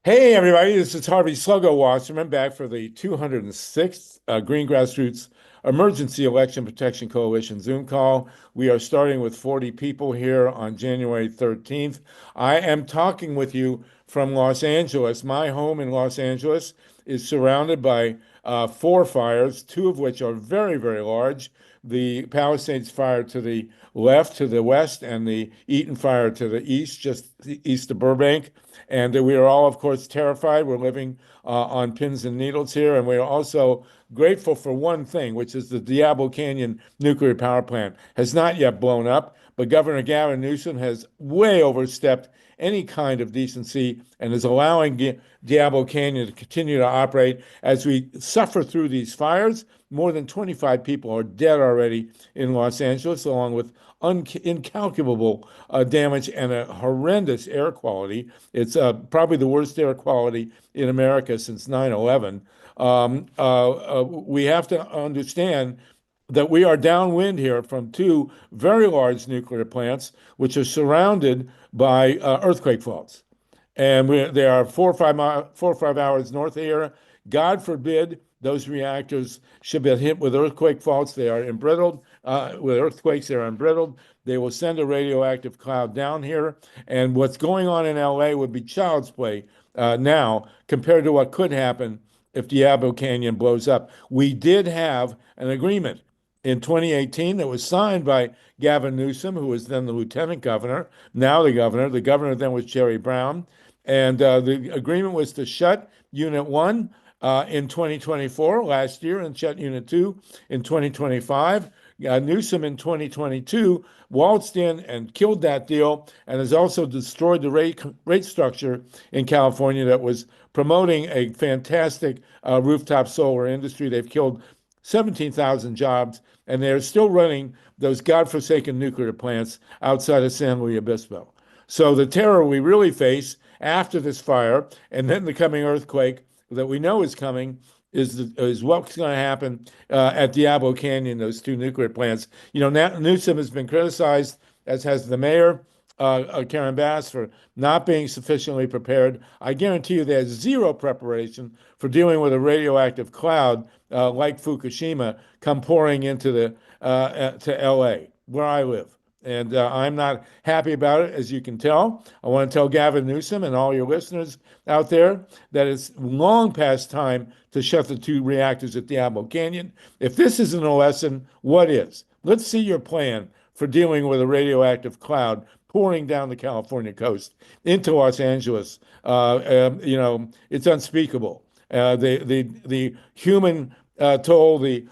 Hey, everybody, this is Harvey Sluggo Wasserman back for the 206th Green Grassroots Emergency Election Protection Coalition Zoom call. We are starting with 40 people here on January 13th. I am talking with you from Los Angeles. My home in Los Angeles is surrounded by four fires, two of which are very, very large. The Palisades fire to the left, to the west, and the Eaton fire to the east, just east of Burbank. And we are all, of course, terrified. We're living on pins and needles here. And we're also grateful for one thing, which is the Diablo Canyon nuclear power plant has not yet blown up, but Governor Gavin Newsom has way overstepped any kind of decency and is allowing Diablo Canyon to continue to operate as we suffer through these fires. More than 25 people are dead already in Los Angeles, along with incalculable damage and a horrendous air quality. It's probably the worst air quality in America since 9/11. We have to understand that we are downwind here from two very large nuclear plants, which are surrounded by earthquake faults. And they are 4 or 5 hours north of here. God forbid those reactors should be hit with earthquake faults. They are embrittled. With earthquakes, they're embrittled. They will send a radioactive cloud down here. And what's going on in LA would be child's play now compared to what could happen if Diablo Canyon blows up. We did have an agreement in 2018 that was signed by Gavin Newsom, who was then the lieutenant governor, now the governor. The governor then was Jerry Brown. And the agreement was to shut Unit 1 in 2024, last year, and shut Unit 2 in 2025. Newsom in 2022 waltzed in and killed that deal and has also destroyed the rate structure in California that was promoting a fantastic rooftop solar industry. They've killed 17,000 jobs, and they're still running those godforsaken nuclear plants outside of San Luis Obispo. So the terror we really face after this fire and then the coming earthquake that we know is coming is what's going to happen at Diablo Canyon, those two nuclear plants. You know, Newsom has been criticized, as has the mayor, Karen Bass, for not being sufficiently prepared. I guarantee you there's zero preparation for dealing with a radioactive cloud like Fukushima come pouring into to LA, where I live. And I'm not happy about it, as you can tell. I want to tell Gavin Newsom and all your listeners out there that it's long past time to shut the two reactors at Diablo Canyon. If this isn't a lesson, what is? Let's see your plan for dealing with a radioactive cloud pouring down the California coast into Los Angeles. It's unspeakable. The human toll, the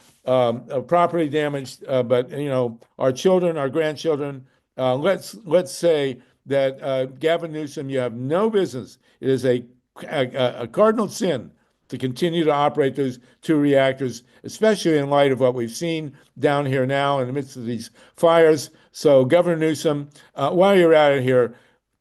property damage, but our children, our grandchildren. Let's say that Gavin Newsom, you have no business. It is a cardinal sin to continue to operate those two reactors, especially in light of what we've seen down here now in the midst of these fires. So, Governor Newsom, while you're at it here,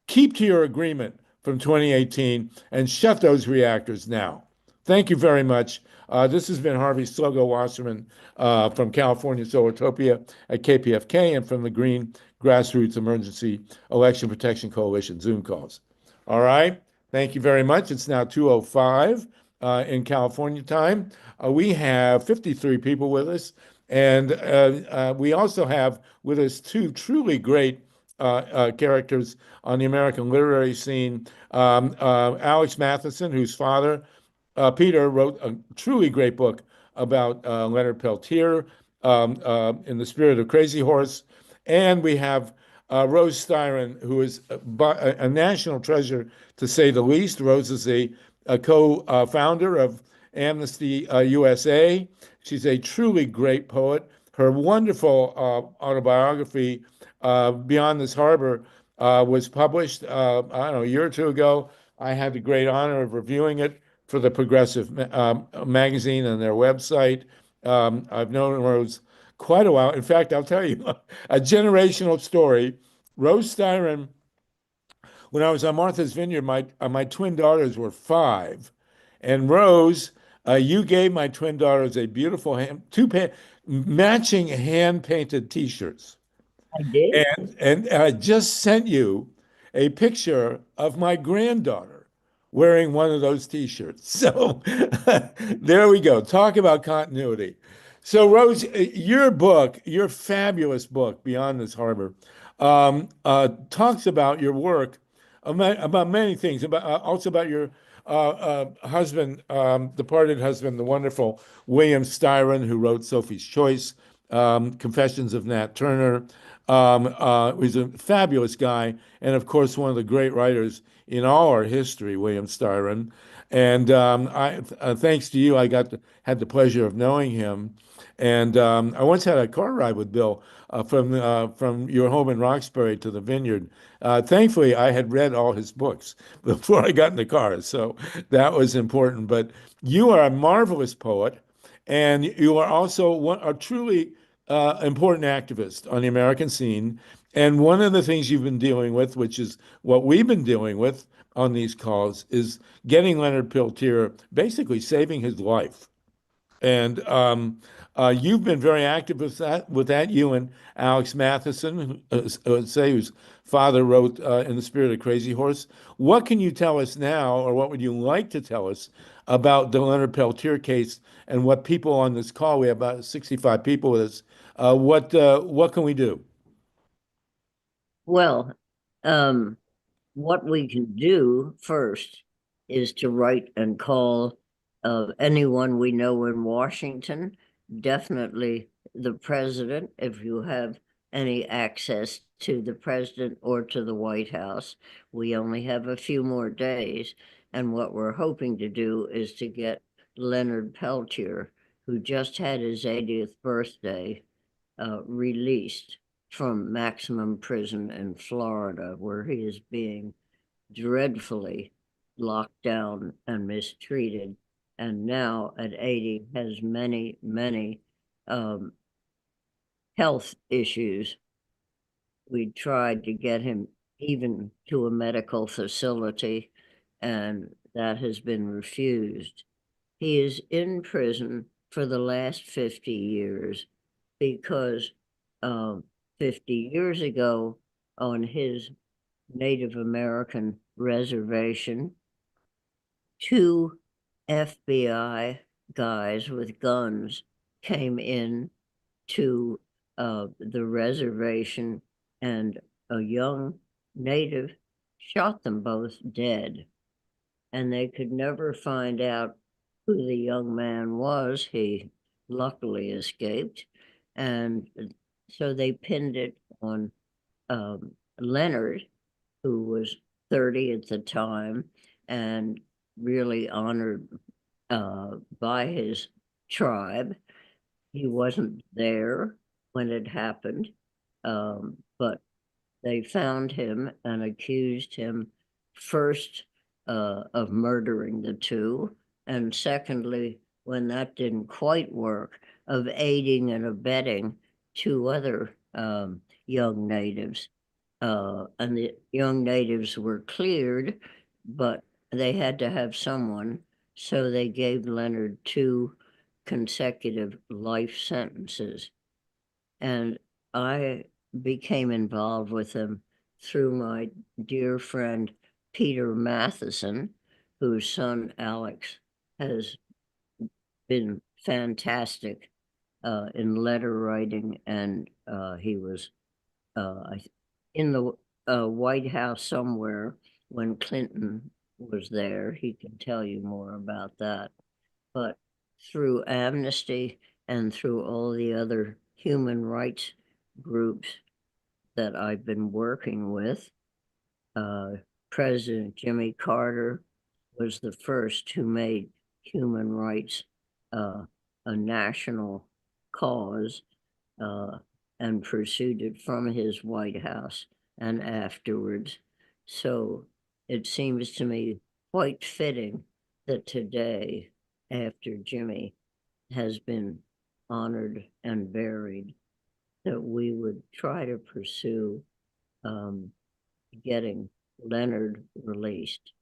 keep to your agreement from 2018 and shut those reactors now. Thank you very much. This has been Harvey Sluggo Wasserman from California Solartopia at KPFK and from the Green Grassroots Emergency Election Protection Coalition Zoom calls. All right. Thank you very much. It's now 2:05 in California time. We have 53 people with us, and we also have with us two truly great characters on the American literary scene. Alex Mattheissen, whose father, Peter, wrote a truly great book about Leonard Peltier, in the spirit of Crazy Horse. And we have Rose Styron, who is a national treasure, to say the least. Rose is a co-founder of Amnesty USA. She's a truly great poet. Her wonderful autobiography, Beyond This Harbor, was published, I don't know, a year or two ago. I had the great honor of reviewing it for the Progressive magazine and their website. I've known Rose quite a while. In fact, I'll tell you a generational story. Rose Styron, when I was on Martha's Vineyard, my twin daughters were 5. And Rose, you gave my twin daughters a beautiful matching hand-painted T-shirts. I did. And I just sent you a picture of my granddaughter wearing one of those t-shirts. So there we go. Talk about continuity. So Rose, your book, your fabulous book, Beyond This Harbor, talks about your work about many things, about also about your husband, departed husband, the wonderful William Styron, who wrote Sophie's Choice, Confessions of Nat Turner. He's a fabulous guy, and of course, one of the great writers in all our history, William Styron. And thanks to you, had the pleasure of knowing him. And I once had a car ride with Bill from your home in Roxbury to the Vineyard. Thankfully, I had read all his books before I got in the car, so that was important. But you are a marvelous poet, and you are also a truly important activist on the American scene. And one of the things you've been dealing with, which is what we've been dealing with on these calls, is getting Leonard Peltier, basically saving his life. And you've been very active with that. You and Alex Mattheissen, whose father wrote In the Spirit of Crazy Horse. What can you tell us now, or what would you like to tell us about the Leonard Peltier case and what people on this call, we have about 65 people with us, what can we do? Well, um, what we can do first is to write and call anyone we know in Washington, definitely the president, if you have any access to the president or to the White House. We only have a few more days. And what we're hoping to do is to get Leonard Peltier, who just had his 80th birthday, released from maximum prison in Florida, where he is being dreadfully locked down and mistreated. And now at 80 has many, many um, health issues. We tried to get him even to a medical facility, and that has been refused. He is in prison for the last 50 years because 50 years ago, on his Native American reservation, two FBI guys with guns came in to the reservation, and a young native shot them both dead. And they could never find out who the young man was. He luckily escaped. And so they pinned it on Leonard, who was 30 at the time and really honored by his tribe. He wasn't there when it happened, but they found him and accused him first of murdering the two, and secondly, when that didn't quite work, of aiding and abetting two other young natives. And the young natives were cleared, but they had to have someone, so they gave Leonard two consecutive life sentences. And I became involved with him through my dear friend Peter Mattheissen, whose son Alex has been fantastic in letter writing, and he was in the White House somewhere when Clinton was there. He can tell you more about that. But through Amnesty and through all the other human rights groups that I've been working with, uh, President Jimmy Carter was the first who made human rights uh, a national cause, uh, and pursued it from his White House and afterwards. So it seems to me quite fitting that today, after Jimmy has been honored and buried, that we would try to pursue um, getting Leonard released.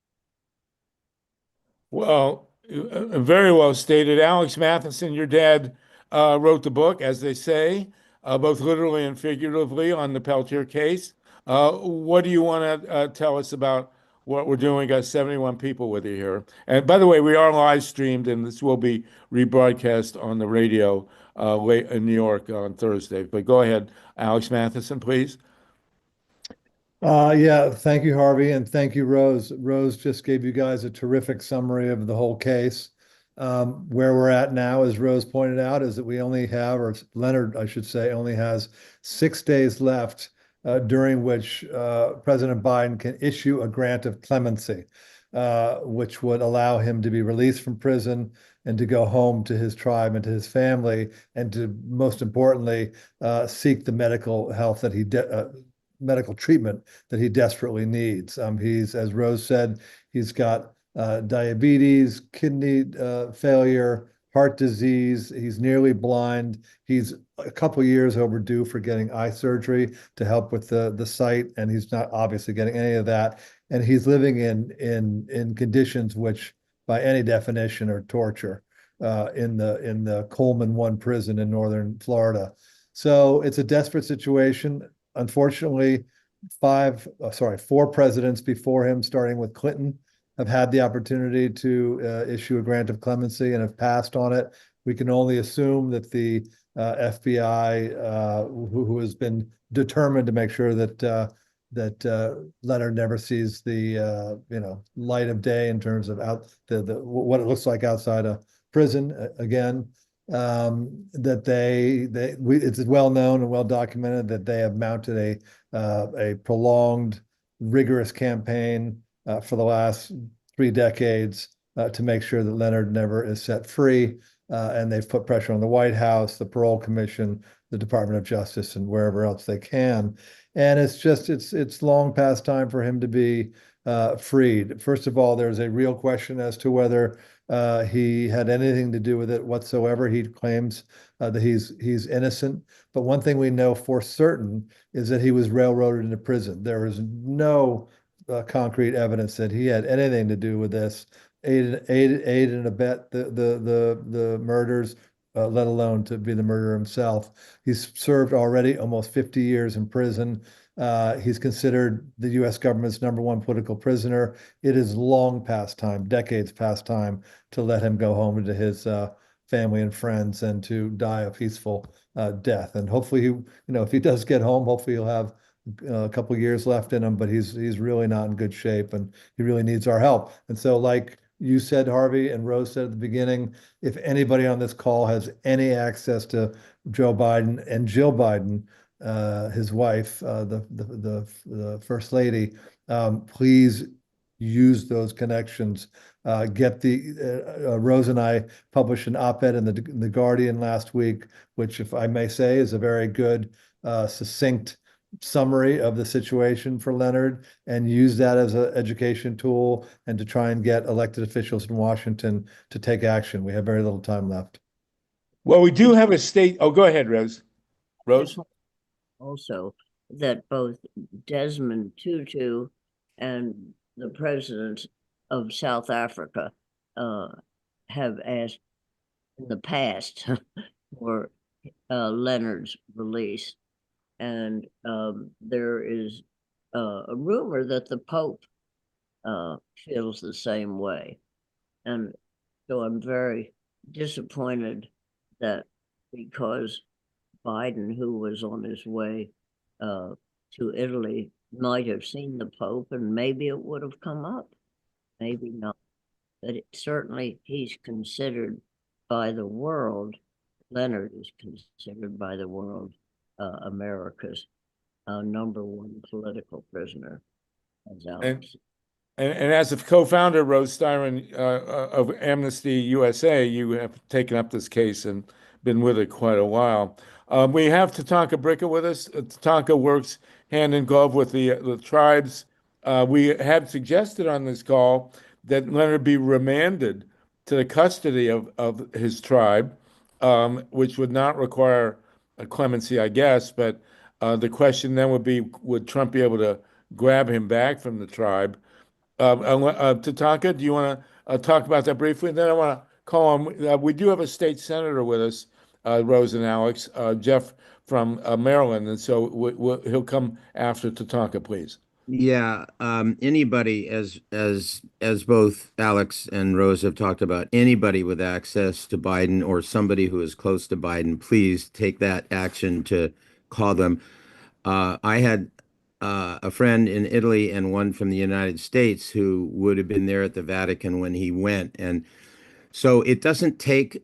Well, very well stated. Alex Matheson, your dad wrote the book, as they say, both literally and figuratively, on the Peltier case. What do you want to tell us about what we're doing. We got 71 people with you here. And by the way, we are live streamed, and this will be rebroadcast on the radio late in New York on Thursday. But go ahead, Alex Mattheissen, please. Yeah, thank you, Harvey, and thank you, Rose. Rose just gave you guys a terrific summary of the whole case. Where we're at now, as Rose pointed out, is that we only have, or Leonard, I should say, only has 6 days left, during which President Biden can issue a grant of clemency, which would allow him to be released from prison and to go home to his tribe and to his family, and to, most importantly, seek the medical treatment that he desperately needs. He's, as Rose said, he's got diabetes, kidney failure, heart disease. He's nearly blind. He's a couple years overdue for getting eye surgery to help with the sight, and he's not obviously getting any of that. And he's living in conditions which, by any definition, are torture in the Coleman One prison in northern Florida. So it's a desperate situation. Unfortunately, four presidents before him, starting with Clinton, have had the opportunity to issue a grant of clemency and have passed on it. We can only assume that the FBI, who has been determined to make sure that Leonard never sees the light of day in terms of what it looks like outside a prison again. It's well known and well documented that they have mounted a prolonged, rigorous campaign for the last 3 decades to make sure that Leonard never is set free. And they've put pressure on the White House, the Parole Commission, the Department of Justice, and wherever else they can. And it's long past time for him to be freed. First of all, there's a real question as to whether he had anything to do with it whatsoever. He claims that he's innocent. But one thing we know for certain is that he was railroaded into prison. There is no concrete evidence that he had anything to do with this, aid and abet the murders, let alone to be the murderer himself. He's served already almost 50 years in prison. He's considered the U.S. government's #1 political prisoner. It is long past time, decades past time, to let him go home to his family and friends and to die a peaceful death. And hopefully, if he does get home, hopefully he'll have a couple of years left in him. But he's really not in good shape, and he really needs our help. And so, like you said, Harvey, and Rose said at the beginning, if anybody on this call has any access to Joe Biden and Jill Biden, his wife, the First Lady, please use those connections. Rose and I published an op-ed in the Guardian last week, which, if I may say, is a very good, succinct summary of the situation for Leonard, and use that as an education tool and to try and get elected officials in Washington to take action. We have very little time left. Well, we do have a state. Oh, go ahead, Rose. Rose? Also, that both Desmond Tutu and the president of South Africa have asked in the past for Leonard's release. And there is a rumor that the Pope feels the same way. And so I'm very disappointed that because Biden, who was on his way to Italy, might have seen the Pope, and maybe it would have come up, maybe not. But certainly he's considered by the world, Leonard is considered by the world, America's #1 political prisoner, as Alex. And as a co-founder, Rose Styron, of Amnesty USA, you have taken up this case and been with it quite a while. We have Tatanka Bricca with us. Tatanka works hand in glove with the tribes. We had suggested on this call that Leonard be remanded to the custody of his tribe, which would not require a clemency, I guess. But the question then would be, would Trump be able to grab him back from the tribe? Tatanka, do you want to talk about that briefly? And then I want to call on, we do have a state senator with us, Rose and Alex, Jeff from Maryland. And so he'll come after Tatanka, please. Yeah, anybody, as both Alex and Rose have talked about, anybody with access to Biden or somebody who is close to Biden, please take that action to call them. I had a friend in Italy and one from the United States who would have been there at the Vatican when he went. And so it doesn't take,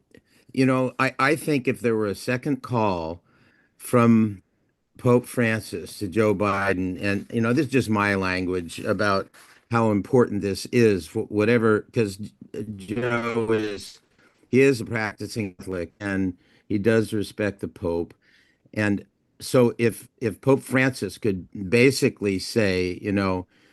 I think if there were a second call from Pope Francis to Joe Biden, and this is just my language about how important this is, whatever, because Joe he is a practicing Catholic and he does respect the Pope. And so if Pope Francis could basically say,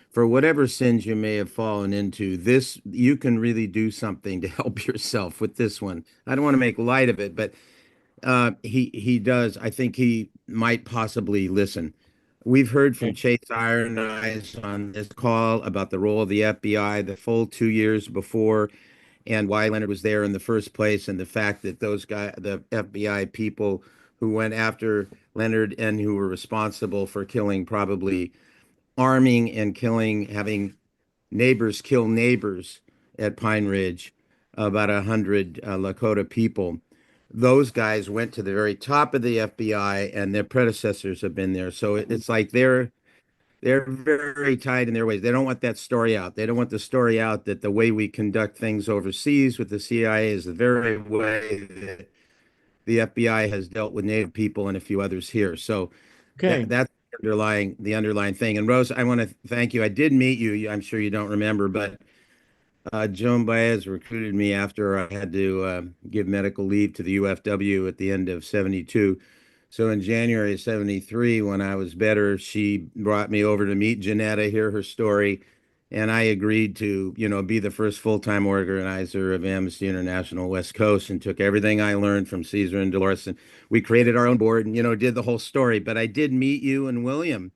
for whatever sins you may have fallen into, this you can really do something to help yourself with this one. I don't want to make light of it, but he does. I think he might possibly listen. We've heard from Chase Iron Eyes on this call about the role of the FBI the full 2 years before and why Leonard was there in the first place, and the fact that the FBI people who went after Leonard and who were responsible for killing, probably arming and killing, having neighbors kill neighbors at Pine Ridge, about 100 Lakota people. Those guys went to the very top of the FBI, and their predecessors have been there. So it's like they're very tied in their ways. They don't want that story out. They don't want the story out that the way we conduct things overseas with the CIA is the very way that the FBI has dealt with Native people and a few others here. So Okay. that's the underlying thing. And Rose, I want to thank you. I did meet you. I'm sure you don't remember, but Joan Baez recruited me after I had to give medical leave to the UFW at the end of 72. So in January of 73, when I was better, she brought me over to meet Janetta, hear her story, and I agreed to, be the first full-time organizer of Amnesty International West Coast, and took everything I learned from Caesar and Dolores, and we created our own board and, did the whole story. But I did meet you and William,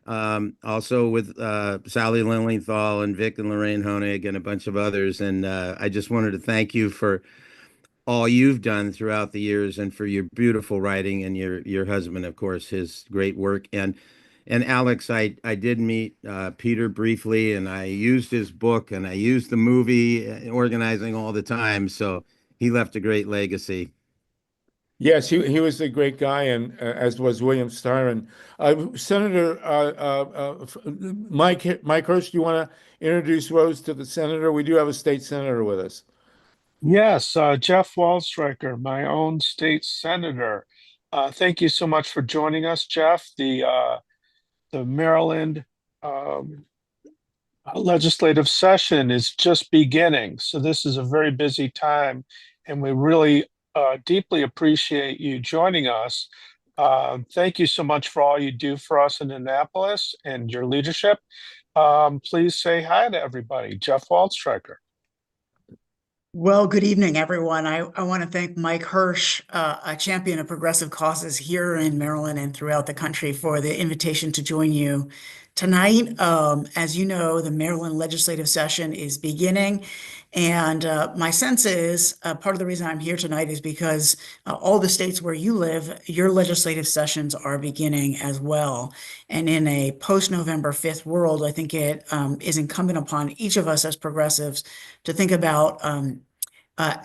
also with Sally Lilienthal and Vic and Lorraine Honig and a bunch of others. And I just wanted to thank you for all you've done throughout the years, and for your beautiful writing, and your husband, of course, his great work. And Alex, I did meet Peter briefly, and I used his book, and I used the movie organizing all the time. So he left a great legacy. Yes, he was a great guy, and as was William Styron. Senator Mike Hirsch, do you want to introduce Rose to the senator? We do have a state senator with us. Yes, Jeff Waldstreicher, my own state senator. Thank you so much for joining us, Jeff. The Maryland um, legislative session is just beginning, so this is a very busy time, and we really deeply appreciate you joining us. Thank you so much for all you do for us in Annapolis and your leadership. Please say hi to everybody. Jeff Waldstreicher. Well, good evening, everyone. I want to thank Mike Hirsch, a champion of progressive causes here in Maryland and throughout the country, for the invitation to join you tonight. As you know, the Maryland legislative session is beginning, and my sense is part of the reason I'm here tonight is because all the states where you live, your legislative sessions are beginning as well. And in a post-November 5th world, I think it is incumbent upon each of us as progressives to think about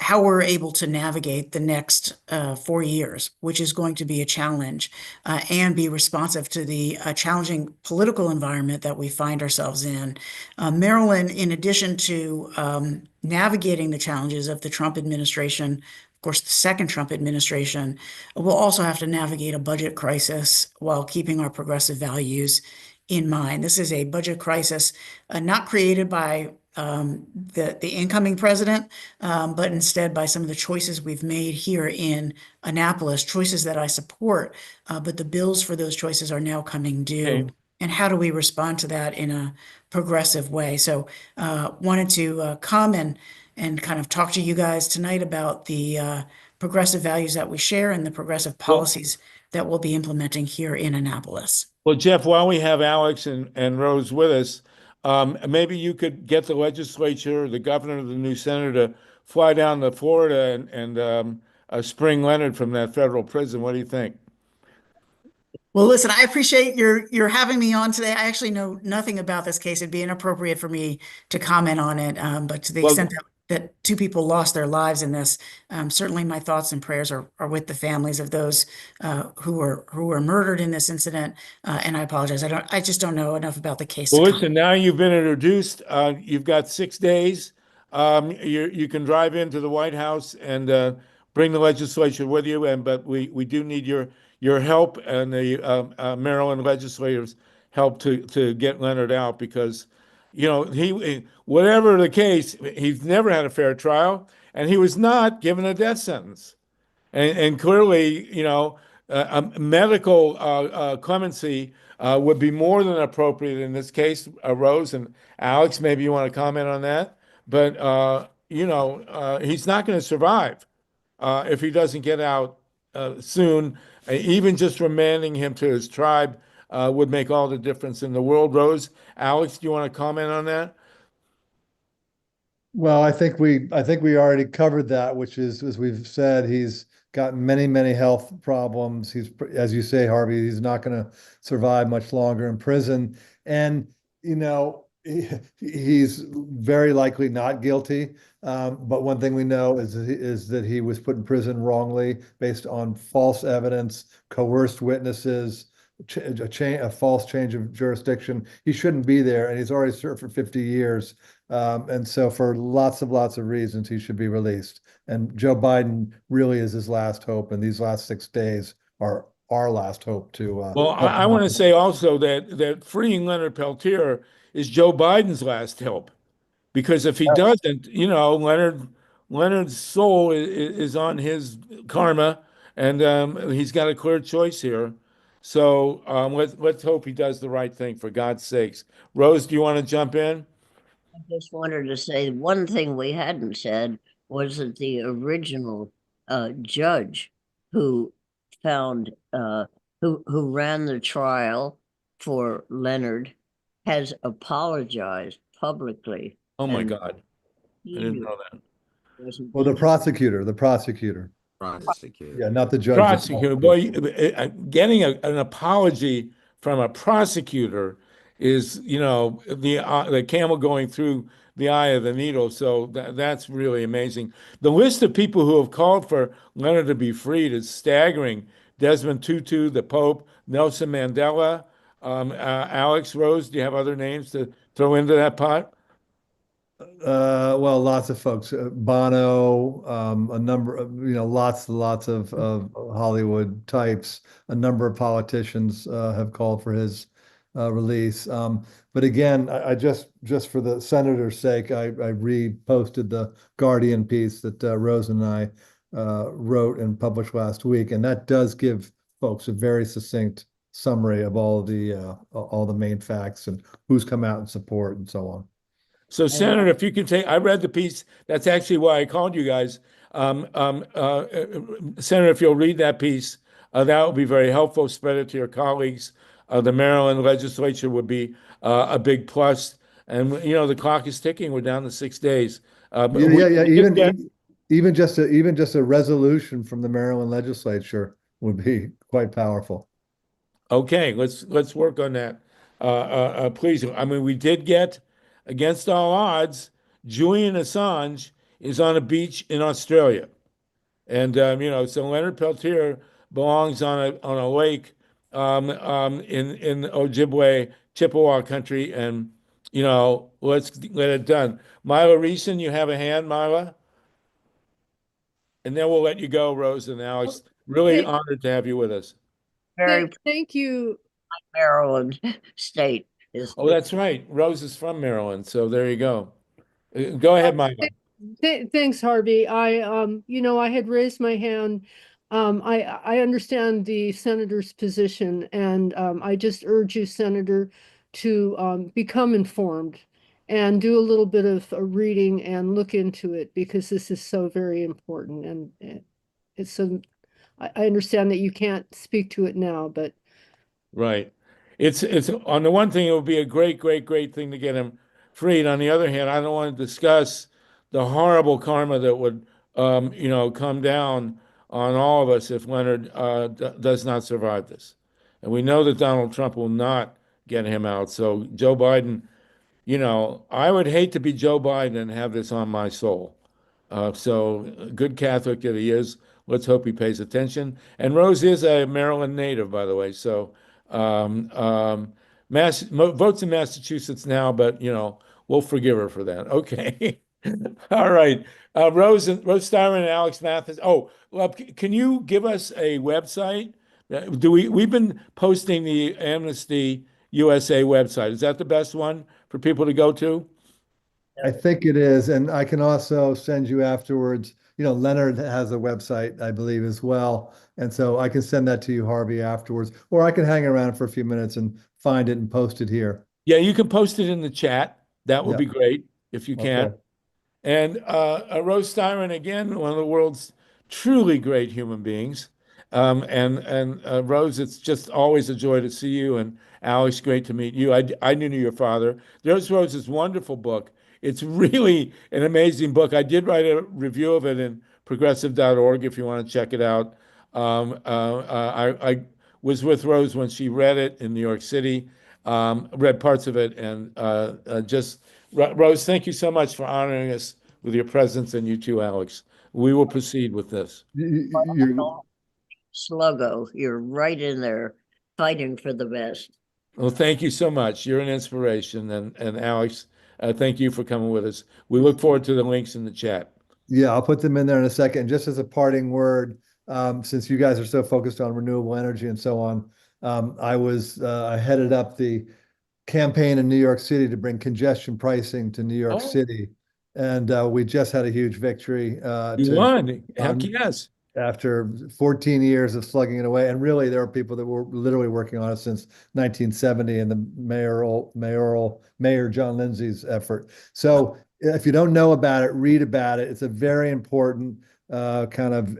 how we're able to navigate the next 4 years, which is going to be a challenge, and be responsive to the challenging political environment that we find ourselves in. Maryland, in addition to navigating the challenges of the Trump administration, of course, the second Trump administration, will also have to navigate a budget crisis while keeping our progressive values in mind. This is a budget crisis not created by the incoming president, but instead by some of the choices we've made here in Annapolis, choices that I support, but the bills for those choices are now coming due. Okay. And how do we respond to that in a progressive way? So wanted to come and kind of talk to you guys tonight about the progressive values that we share and the progressive policies that we'll be implementing here in Annapolis. Well, Jeff, while we have Alex and Rose with us, maybe you could get the legislature, the governor, the new senator to fly down to Florida and spring Leonard from that federal prison. What do you think? Well, listen, I appreciate your having me on today. I actually know nothing about this case. It'd be inappropriate for me to comment on it. But to the Well, extent that two people lost their lives in this, certainly my thoughts and prayers are with the families of those who were murdered in this incident. And I apologize. I just don't know enough about the case to well, comment. listen, now you've been introduced. You've got 6 days. You can drive into the White House and bring the legislature with you. But we do need your help and the Maryland legislators' help to get Leonard out because, he whatever the case, he's never had a fair trial, and he was not given a death sentence. And clearly, medical clemency would be more than appropriate in this case. Rose and Alex, maybe you want to comment on that. But, he's not going to survive if he doesn't get out soon. Even just remanding him to his tribe would make all the difference in the world. Rose, Alex, do you want to comment on that? Well, I think we already covered that, which is, as we've said, he's got many, many health problems. As you say, Harvey, he's not going to survive much longer in prison. And, he's very likely not guilty. But one thing we know is that he was put in prison wrongly based on false evidence, coerced witnesses, a false change of jurisdiction. He shouldn't be there, and he's already served for 50 years. And so for lots of reasons, he should be released. And Joe Biden really is his last hope. And these last 6 days are our last hope to Well, help I him want to out. say also that freeing Leonard Peltier is Joe Biden's last hope. Because if he doesn't, Leonard's soul is on his karma, and he's got a clear choice here. So let's hope he does the right thing for God's sakes. Rose, do you want to jump in? I just wanted to say one thing we hadn't said was that the original judge who found who ran the trial for Leonard has apologized publicly, Oh my and God, I he didn't know that. wasn't Well, the prosecutor. Prosecutor. Yeah, not the judge. The Prosecutor, boy, getting an apology from a prosecutor is, the camel going through the eye of the needle. So that's really amazing. The list of people who have called for Leonard to be freed is staggering. Desmond Tutu, the Pope, Nelson Mandela, Alex Rose. Do you have other names to throw into that pot? Well, lots of folks, Bono, a number of, lots of Hollywood types, a number of politicians have called for his release. But again, I just for the senator's sake, I reposted the Guardian piece that Rose and I wrote and published last week, and that does give folks a very succinct summary of all the main facts and who's come out in support and so on. So, Senator, if you can take, I read the piece. That's actually why I called you guys. Senator, if you'll read that piece, that would be very helpful. Spread it to your colleagues. The Maryland legislature would be a big plus. And, the clock is ticking. We're down to 6 days. Yeah. Even just a resolution from the Maryland legislature would be quite powerful. Okay, let's work on that. Please. I mean, we did get, against all odds, Julian Assange is on a beach in Australia, and so Leonard Peltier belongs on a lake in Ojibwe, Chippewa country, and let's get it done. Myla Reeson, you have a hand, Myla, and then we'll let you go, Rose and Alex. Really Thank, honored to have you with us. very thank you. Maryland state is. Oh, that's right. Rose is from Maryland, so there you go. Go ahead, Myla. Thanks, Harvey. I had raised my hand. I understand the senator's position, and I just urge you, Senator, to become informed and do a little bit of reading and look into it because this is so very important. And it's so I understand that you can't speak to it now, but Right. It's on the one thing, it would be a great, great, great thing to get him freed. On the other hand, I don't want to discuss the horrible karma that would, come down on all of us if Leonard does not survive this. And we know that Donald Trump will not get him out. So Joe Biden, I would hate to be Joe Biden and have this on my soul. So good Catholic that he is. Let's hope he pays attention. And Rose is a Maryland native, by the way. So votes in Massachusetts now, but we'll forgive her for that. Okay. All right. Rose Styron and Alex Mattheissen. Oh, well, can you give us a website? We've been posting the Amnesty USA website. Is that the best one for people to go to? I think it is, and I can also send you afterwards. Leonard has a website, I believe, as well, and so I can send that to you, Harvey, afterwards, or I can hang around for a few minutes and find it and post it here. Yeah, you can post it in the chat. That would Yeah. be great if you can. Okay. And Rose Styron, again, one of the world's truly great human beings. And Rose, it's just always a joy to see you. And Alex, great to meet you. I knew your father. There's Rose's wonderful book. It's really an amazing book. I did write a review of it in progressive.org if you want to check it out. I was with Rose when she read it in New York City, read parts of it, and Rose, thank you so much for honoring us with your presence, and you too, Alex. We will proceed with this. Sluggo, you're right in there fighting for the best. Well, thank you so much. You're an inspiration, and Alex, thank you for coming with us. We look forward to the links in the chat. Yeah, I'll put them in there in a second. Just as a parting word, since you guys are so focused on renewable energy and so on, I headed up the campaign in New York City to bring congestion pricing to New York City. And we just had a huge victory. You won. Heck yes. After 14 years of slugging it away. And really, there are people that were literally working on it since 1970 and the Mayor John Lindsay's effort. So if you don't know about it, read about it. It's a very important kind of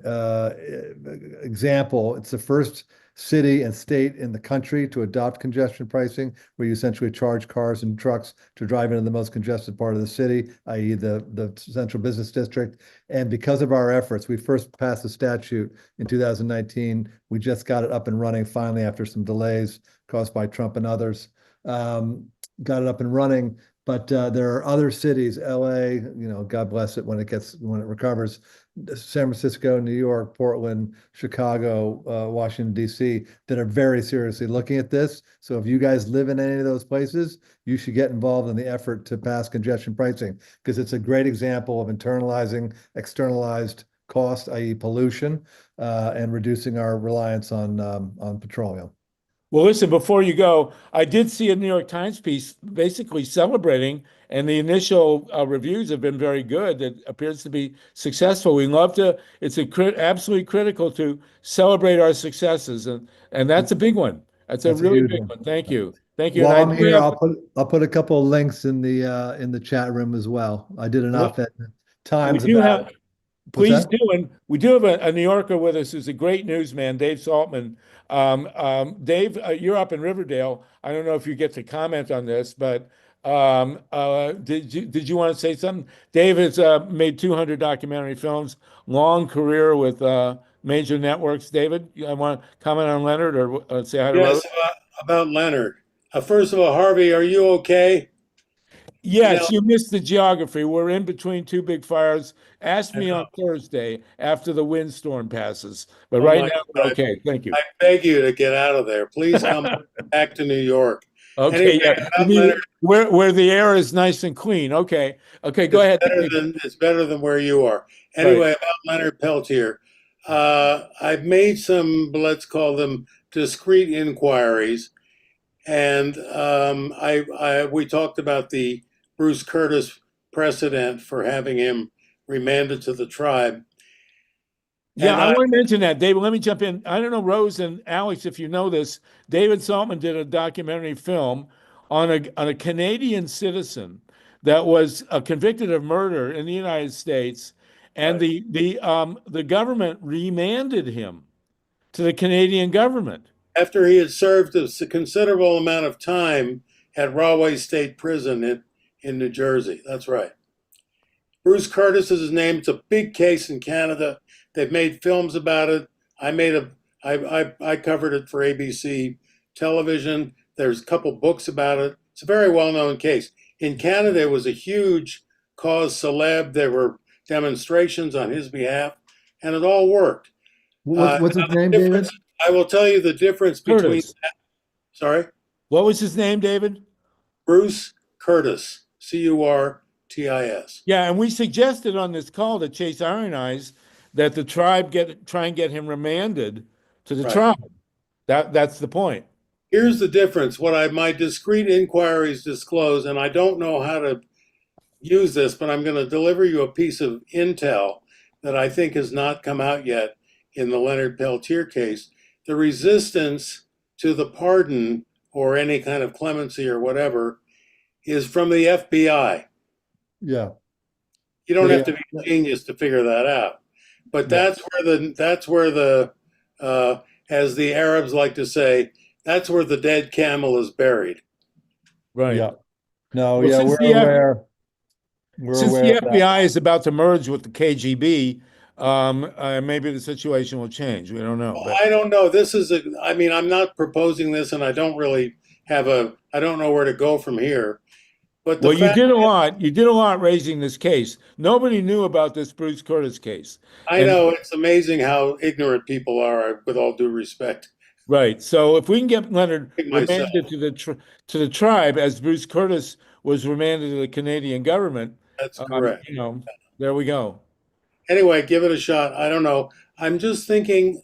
example. It's the first city and state in the country to adopt congestion pricing, where you essentially charge cars and trucks to drive into the most congested part of the city, i.e. the central business district. And because of our efforts, we first passed a statute in 2019. We just got it up and running finally after some delays caused by Trump and others. Got it up and running. But there are other cities, LA, God bless it when it recovers, San Francisco, New York, Portland, Chicago, Washington, D.C., that are very seriously looking at this. So if you guys live in any of those places, you should get involved in the effort to pass congestion pricing, because it's a great example of internalizing externalized cost, i.e. pollution, and reducing our reliance on petroleum. Well, listen, before you go, I did see a New York Times piece basically celebrating, and the initial reviews have been very good. It appears to be successful. We love to, it's absolutely critical to celebrate our successes, and that's a big one. That's a really big one. Thank you. Thank you. While I'm here, I'll put a couple of links in the chat room as well. I did an op-ed Times about it. Please do. And we do have a New Yorker with us who's a great newsman, Dave Saltman. Dave, you're up in Riverdale. I don't know if you get to comment on this, but did you want to say something? Dave has made 200 documentary films, long career with major networks. David, I want to comment on Leonard or say hi to Rose? Yes, about Leonard. First of all, Harvey, are you okay? Yes, you missed the geography. We're in between two big fires. Ask me on Thursday after the windstorm passes. But right now, we're okay. Thank you. I beg you to get out of there. Please come back to New York. Okay, Anyway, yeah. Where the air is nice and clean. Okay, go ahead. It's better than where you are. Anyway, about Leonard Peltier, I've made some, let's call them discrete inquiries, and we talked about the Bruce Curtis precedent for having him remanded to the tribe. Yeah, I want to mention that, David. Let me jump in. I don't know, Rose and Alex, if you know this. David Saltman did a documentary film on a Canadian citizen that was convicted of murder in the United States, and the government remanded him to the Canadian government after he had served a considerable amount of time at Rahway State Prison in New Jersey. That's right. Bruce Curtis is his name. It's a big case in Canada. They've made films about it. I covered it for ABC television. There's a couple books about it. It's a very well-known case. In Canada, it was a huge cause celeb. There were demonstrations on his behalf, and it all worked. What's his Now the name, difference, David? I will tell you the difference between, Curtis. sorry, What was his name, David? Bruce Curtis, Curtis. Yeah, and we suggested on this call to Chase Ironize that the tribe try and get him remanded to the Right. tribe. That's the point. Here's the difference. My discrete inquiries disclose, and I don't know how to use this, but I'm going to deliver you a piece of intel that I think has not come out yet in the Leonard Peltier case. The resistance to the pardon or any kind of clemency or whatever is from the FBI. Yeah. You don't Yeah. have to be a genius to figure that out. But Yeah. that's where the as the Arabs like to say, that's where the dead camel is buried. Right. Yeah. No, Well, yeah, since we're the F- aware. We're Since aware the of that. FBI is about to merge with the KGB, maybe the situation will change. We don't know. But I don't know. I mean, I'm not proposing this, and I don't really I don't know where to go from here. But the well, you fact did a lot. You did a lot raising this case. Nobody knew about this Bruce Curtis case. I know it's amazing how ignorant people are, with all due respect. Right. So if we can get Leonard Myself. remanded to the tribe, as Bruce Curtis was remanded to the Canadian government, That's correct. there we go. Anyway, give it a shot. I don't know. I'm just thinking,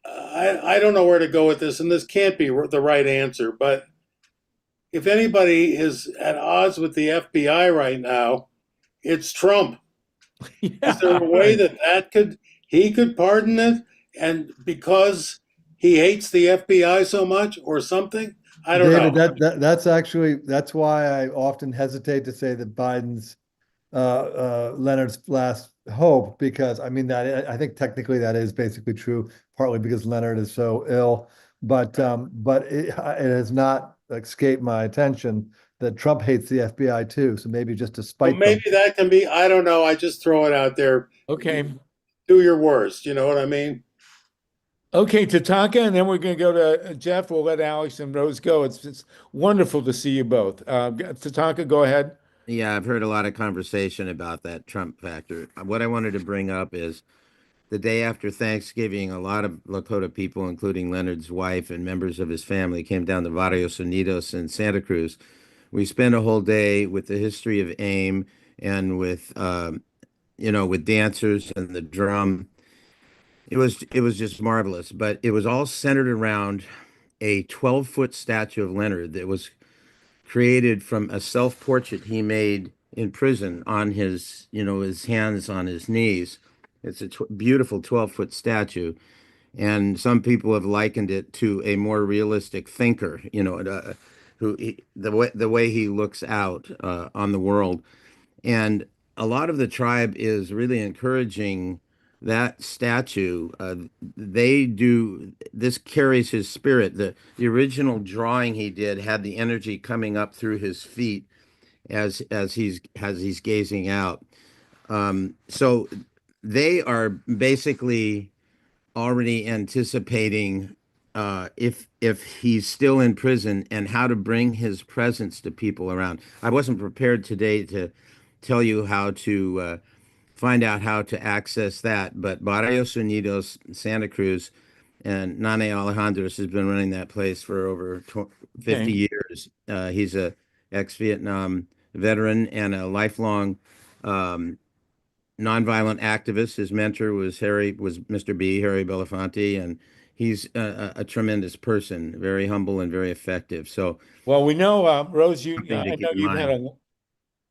I don't know where to go with this, and this can't be the right answer. But if anybody is at odds with the FBI right now, it's Trump. Is there a way that he could pardon it, and because he hates the FBI so much, or something? I don't know. David, that's why I often hesitate to say that Biden's Leonard's last hope, because I mean that I think technically that is basically true, partly because Leonard is so ill, but it has not escaped my attention that Trump hates the FBI too. So maybe just to spite Well, maybe that can be. I don't know. I just throw it out there. Okay. Do your worst. You know what I mean? Okay, Tatanka, and then we're going to go to Jeff. We'll let Alex and Rose go. It's wonderful to see you both. Tatanka, go ahead. Yeah, I've heard a lot of conversation about that Trump factor. What I wanted to bring up is the day after Thanksgiving, a lot of Lakota people, including Leonard's wife and members of his family, came down to Barrios Unidos in Santa Cruz. We spent a whole day with the history of AIM and with with dancers and the drum. It was just marvelous, but it was all centered around a 12-foot statue of Leonard that was created from a self-portrait he made in prison on his, his hands on his knees. It's a beautiful 12-foot statue. And some people have likened it to a more realistic thinker, the way he looks out on the world. And a lot of the tribe is really encouraging that statue. This carries his spirit. The original drawing he did had the energy coming up through his feet as he's gazing out. So they are basically already anticipating if he's still in prison and how to bring his presence to people around. I wasn't prepared today to tell you how to find out how to access that, but Barrios Unidos, Santa Cruz, and Nane Alejandros has been running that place for over 50 years. He's a ex-Vietnam veteran and a lifelong nonviolent activist. His mentor was Mr. B, Harry Belafonte, and he's a tremendous person, very humble and very effective. So, well, we know, Rose,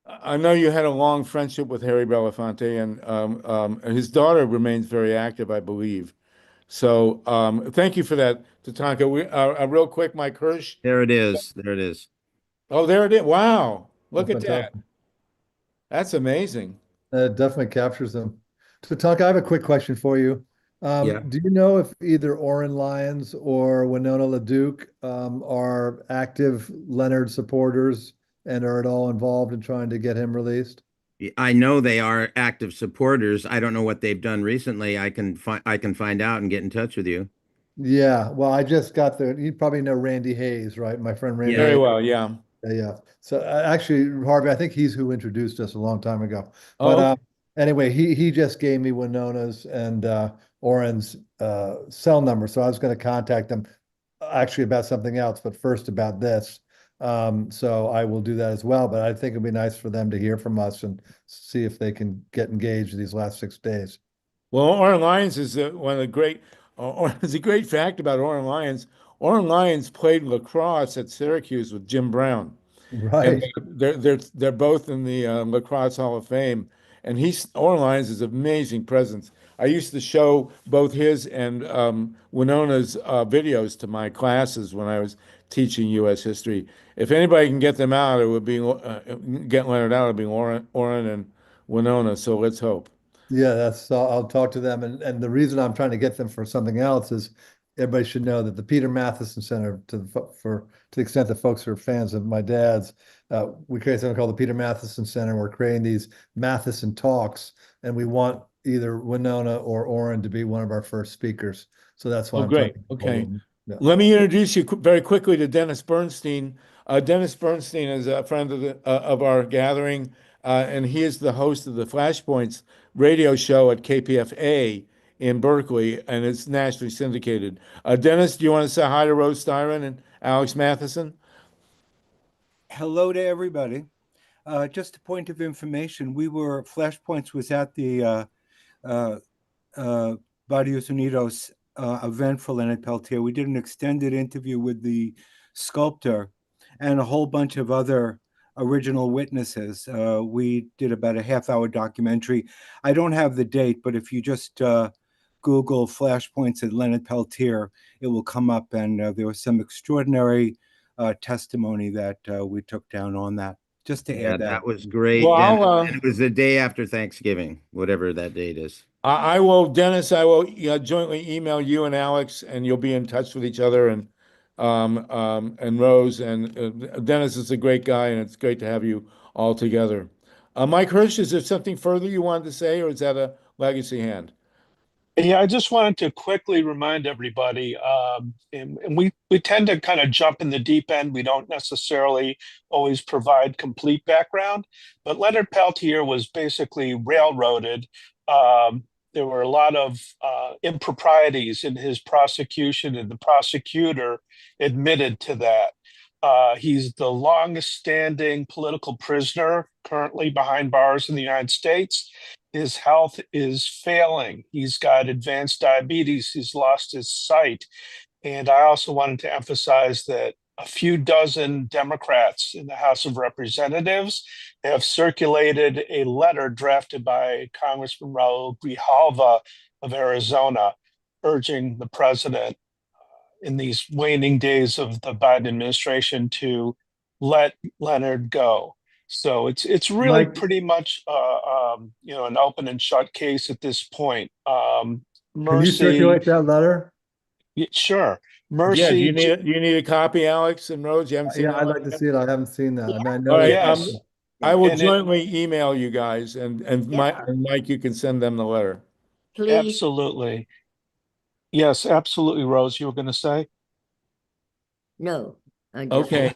I know you had a long friendship with Harry Belafonte, and his daughter remains very active, I believe. So, thank you for that, Tatanka. Real quick, Mike Hirsch. there it is. There it is. Oh, there it is. Wow, look at that. Fantastic. That's amazing. It definitely captures them. Tatanka, I have a quick question for you. Yeah. Do you know if either Oren Lyons or Winona LaDuke are active Leonard supporters and are at all involved in trying to get him released? I know they are active supporters. I don't know what they've done recently. I can find out and get in touch with you. Yeah, well, I just got the, you probably know Randy Hayes, right? My friend Randy. Yeah. Very Hayes. well, yeah. Yeah. So actually, Harvey, I think he's who introduced us a long time ago. But Oh, anyway, he just gave me Winona's and Oren's cell number. So I was going to contact them actually about something else, but first about this. So I will do that as well. But I think it'd be nice for them to hear from us and see if they can get engaged these last 6 days. well, Oren Lions is one of the great. There's a great fact about Oren Lions. Oren Lions played lacrosse at Syracuse with Jim Brown. And Right. they're both in the Lacrosse Hall of Fame. And Oren Lyons is an amazing presence. I used to show both his and Winona's videos to my classes when I was teaching U.S. history. If anybody can get them out, it would be get Leonard out. It would be Oren and Winona. So let's hope. Yeah, I'll talk to them. And the reason I'm trying to get them for something else is everybody should know that the Peter Mattheissen Center, to the extent that folks are fans of my dad's, we create something called the Peter Mattheissen Center. We're creating these Mattheissen talks, and we want either Winona or Oren to be one of our first speakers. So that's why Oh, I'm trying great. to get hold of Okay. them. Yeah. Let me introduce you very quickly to Dennis Bernstein. Dennis Bernstein is a friend of our gathering, and he is the host of the Flashpoints radio show at KPFA in Berkeley, and it's nationally syndicated. Dennis, do you want to say hi to Rose Styron and Alex Mattheissen? Hello to everybody. Just a point of information. Flashpoints was at the uh, Barrios Unidos event for Leonard Peltier. We did an extended interview with the sculptor and a whole bunch of other original witnesses. We did about a half-hour documentary. I don't have the date, but if you just Google Flashpoints at Leonard Peltier, it will come up, and there was some extraordinary testimony that we took down on that. Just to Yeah, add that. that was great, Well, Dennis. I'll, And it was the day after Thanksgiving, whatever that date is. I will, Dennis, I will jointly email you and Alex, and you'll be in touch with each other and Rose. And Dennis is a great guy, and it's great to have you all together. Mike Hirsch, is there something further you wanted to say, or is that a legacy hand? Yeah, I just wanted to quickly remind everybody, and we tend to kind of jump in the deep end. We don't necessarily always provide complete background, but Leonard Peltier was basically railroaded. There were a lot of improprieties in his prosecution, and the prosecutor admitted to that. He's the longest standing political prisoner currently behind bars in the United States. His health is failing. He's got advanced diabetes. He's lost his sight. And I also wanted to emphasize that a few dozen Democrats in the House of Representatives have circulated a letter drafted by Congressman Raul Grijalva of Arizona, urging the president in these waning days of the Biden administration to let Leonard go. So it's really Mike, pretty much an open and shut case at this point. can you Mercy, circulate that letter? sure. Yeah, Mercy, do you need a copy, Alex and Rose? You haven't seen Yeah, that I'd letter like to yet? see it. I haven't seen that. I mean, I All know right, yes, I will and jointly email you guys, and Mike, you can send them the letter. Please, absolutely, yes, absolutely. Rose, you were going to say? no, I just Okay. said.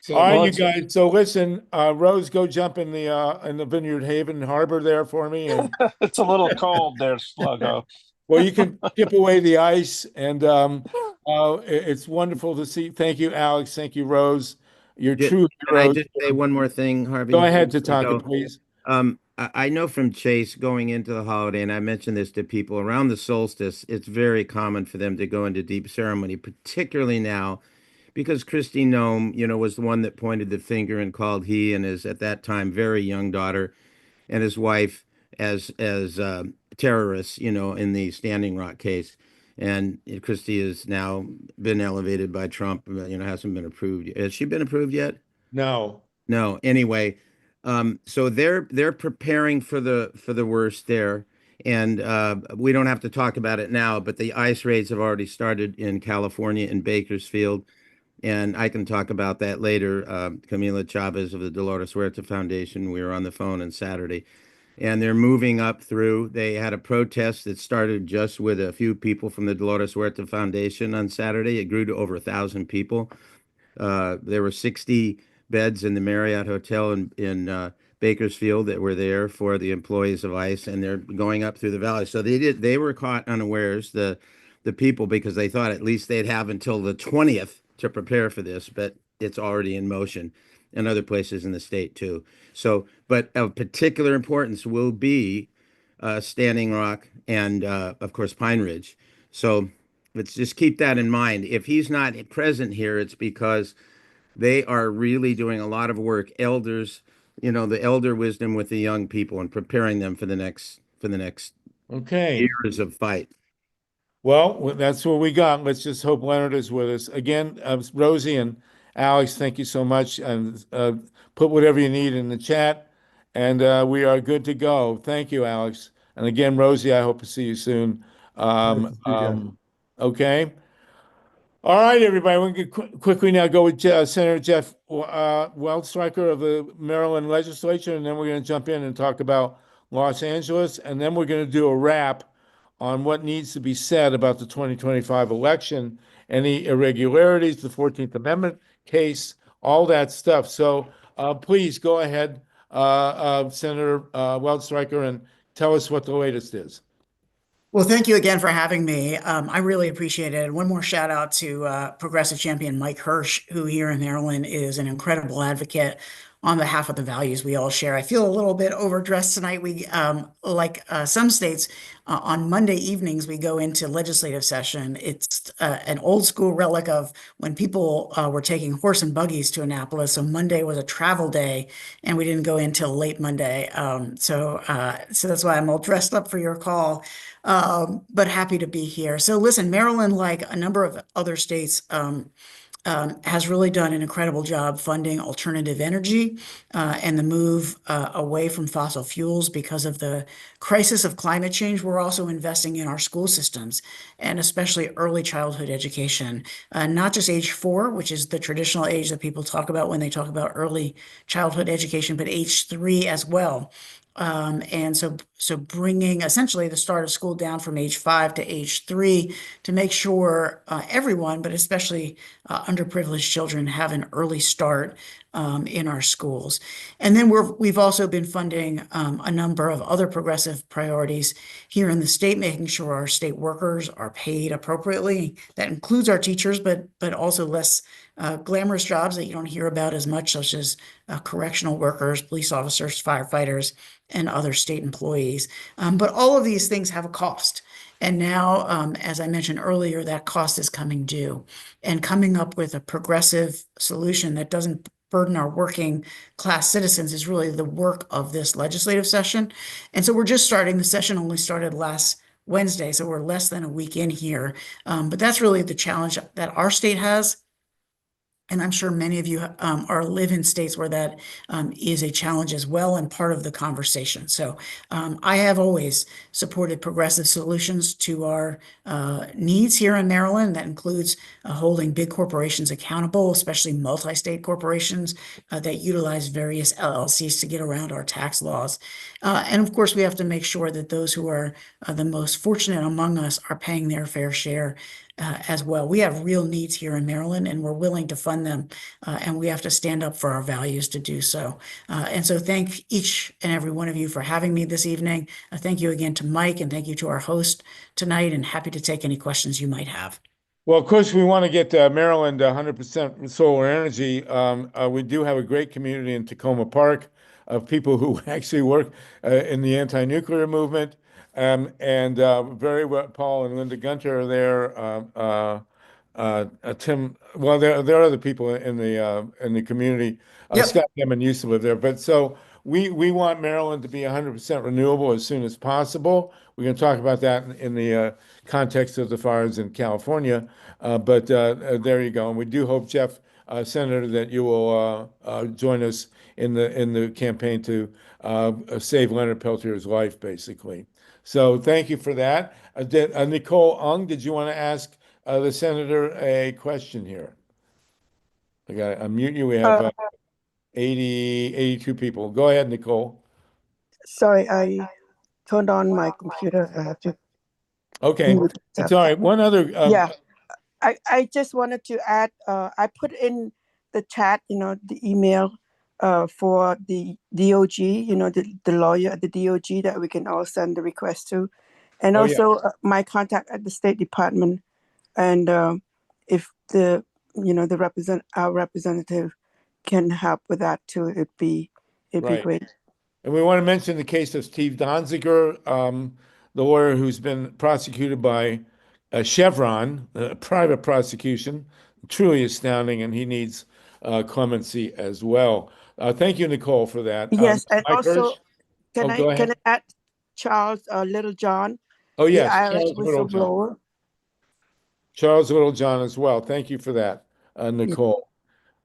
All right, Well, you it's guys. So listen, Rose, go jump in the Vineyard Haven Harbor there for me, and it's a little cold there, Sluggo. well, you can chip away the ice, and it's wonderful to see. Thank you, Alex. Thank you, Rose. You're true Can I heroes. just say one more thing, Harvey? Go ahead, before we Tatanka, go? please. I know from Chase going into the holiday, and I mentioned this to people around the solstice, it's very common for them to go into deep ceremony, particularly now, because Christy Nome, was the one that pointed the finger and called he and his at that time very young daughter and his wife as terrorists, in the Standing Rock case. And Christy has now been elevated by Trump, hasn't been approved. Has she been approved yet? No. No. Anyway, so they're preparing for the worst there. And we don't have to talk about it now, but the ICE raids have already started in California in Bakersfield. And I can talk about that later. Camila Chavez of the Dolores Huerta Foundation, we were on the phone on Saturday. and they're moving up through. They had a protest that started just with a few people from the Dolores Huerta Foundation on Saturday. It grew to over 1,000 people. There were 60 beds in the Marriott Hotel in Bakersfield that were there for the employees of ICE, and they're going up through the valley. So they were caught unawares, the people, because they thought at least they'd have until the 20th to prepare for this, but it's already in motion, and other places in the state too. So, but of particular importance will be Standing Rock and of course Pine Ridge. So let's just keep that in mind. If he's not present here, it's because they are really doing a lot of work. Elders, the elder wisdom with the young people and preparing them for the next Okay. years of fight. Well, that's what we got. Let's just hope Leonard is with us. Again, Rosie and Alex, thank you so much. And put whatever you need in the chat. And we are good to go. Thank you, Alex. And again, Rosie, I hope to see you soon. Nice to see you, Jeff. Okay. All right, everybody. We're going to quickly now go with Senator Jeff Waldstreicher of the Maryland legislature, and then we're going to jump in and talk about Los Angeles, and then we're going to do a wrap on what needs to be said about the 2025 election, any irregularities, the 14th Amendment case, all that stuff. So please go ahead, Senator Waldstreicher, and tell us what the latest is. Well, thank you again for having me. I really appreciate it. And one more shout out to progressive champion Mike Hirsch, who here in Maryland is an incredible advocate on behalf of the values we all share. I feel a little bit overdressed tonight. We, like some states, on Monday evenings, we go into legislative session. It's an old school relic of when people were taking horse and buggies to Annapolis. So Monday was a travel day, and we didn't go in till late Monday. So that's why I'm all dressed up for your call. But happy to be here. So listen, Maryland, like a number of other states, has really done an incredible job funding alternative energy and the move away from fossil fuels because of the crisis of climate change. We're also investing in our school systems and especially early childhood education, not just age 4, which is the traditional age that people talk about when they talk about early childhood education, but age 3 as well. And so bringing essentially the start of school down from age 5 to age 3 to make sure everyone, but especially underprivileged children, have an early start in our schools. And then we've also been funding a number of other progressive priorities here in the state, making sure our state workers are paid appropriately. That includes our teachers, but also less glamorous jobs that you don't hear about as much, such as correctional workers, police officers, firefighters, and other state employees. But all of these things have a cost. And now, as I mentioned earlier, that cost is coming due. And coming up with a progressive solution that doesn't burden our working class citizens is really the work of this legislative session. And so we're just starting. The session only started last Wednesday, so we're less than a week in here. But that's really the challenge that our state has. And I'm sure many of you live in states where that is a challenge as well and part of the conversation. So I have always supported progressive solutions to our needs here in Maryland. That includes holding big corporations accountable, especially multi-state corporations that utilize various LLCs to get around our tax laws. And of course, we have to make sure that those who are the most fortunate among us are paying their fair share as well. We have real needs here in Maryland, and we're willing to fund them, and we have to stand up for our values to do so. And so thank each and every one of you for having me this evening. Thank you again to Mike, and thank you to our host tonight, and happy to take any questions you might have. Well, of course, we want to get Maryland 100% solar energy. We do have a great community in Tacoma Park of people who actually work in the anti-nuclear movement. And very well, Paul and Linda Gunter are there. Tim, well, there are other people in the community. Yep. Scott Hammond used to live there, but so we want Maryland to be 100% renewable as soon as possible. We're going to talk about that in the context of the fires in California. But there you go, and we do hope, Jeff, Senator, that you will join us in the campaign to save Leonard Peltier's life, basically. So thank you for that. Nicole Ung, did you want to ask the senator a question here? I got to unmute you. We have 82 people. Go ahead, Nicole. Sorry, I turned on my computer. I have to Okay, mute that's stuff. all right. One other, Yeah, I just wanted to add, I put in the chat, the email for the DOG, the lawyer at the DOG that we can all send the request to. And Oh, yeah. also my contact at the State Department. And if our representative can help with that too, it'd be Right. great. And we want to mention the case of Steve Donziger, the lawyer who's been prosecuted by Chevron, a private prosecution, truly astounding, and he needs clemency as well. Thank you, Nicole, for that. Yes, and Mike also, Hirsch? can Oh, go I ahead. add Charles Littlejohn, Oh, the yes, IRS Charles Littlejohn. whistleblower? Charles Littlejohn as well. Thank you for that, Nicole.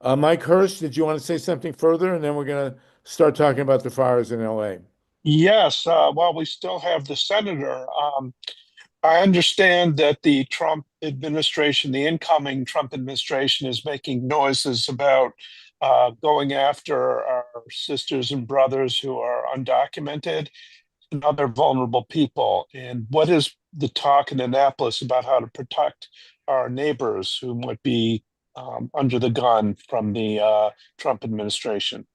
Mike Hirsch, did you want to say something further? And then we're going to start talking about the fires in LA. Yes, while we still have the senator, I understand that the Trump administration, the incoming Trump administration, is making noises about going after our sisters and brothers who are undocumented and other vulnerable people. And what is the talk in Annapolis about how to protect our neighbors who might be under the gun from the Trump administration?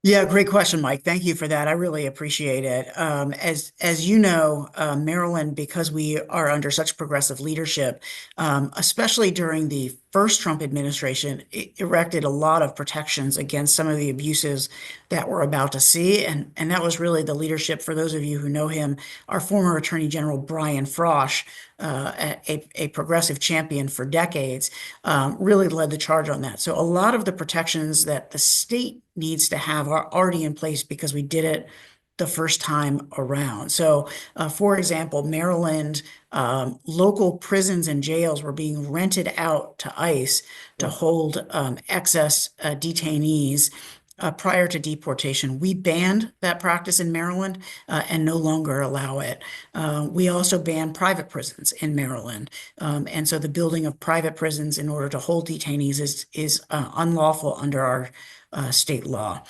Yeah, great question, Mike. Thank you for that. I really appreciate it. As you know, Maryland, because we are under such progressive leadership, especially during the first Trump administration, it erected a lot of protections against some of the abuses that we're about to see. And that was really the leadership, for those of you who know him, our former Attorney General Brian Frosh, a progressive champion for decades, really led the charge on that. So a lot of the protections that the state needs to have are already in place because we did it the first time around. So, for example, Maryland, local prisons and jails were being rented out to ICE to hold excess detainees prior to deportation. We banned that practice in Maryland and no longer allow it. We also banned private prisons in Maryland. And so the building of private prisons in order to hold detainees is unlawful under our state law.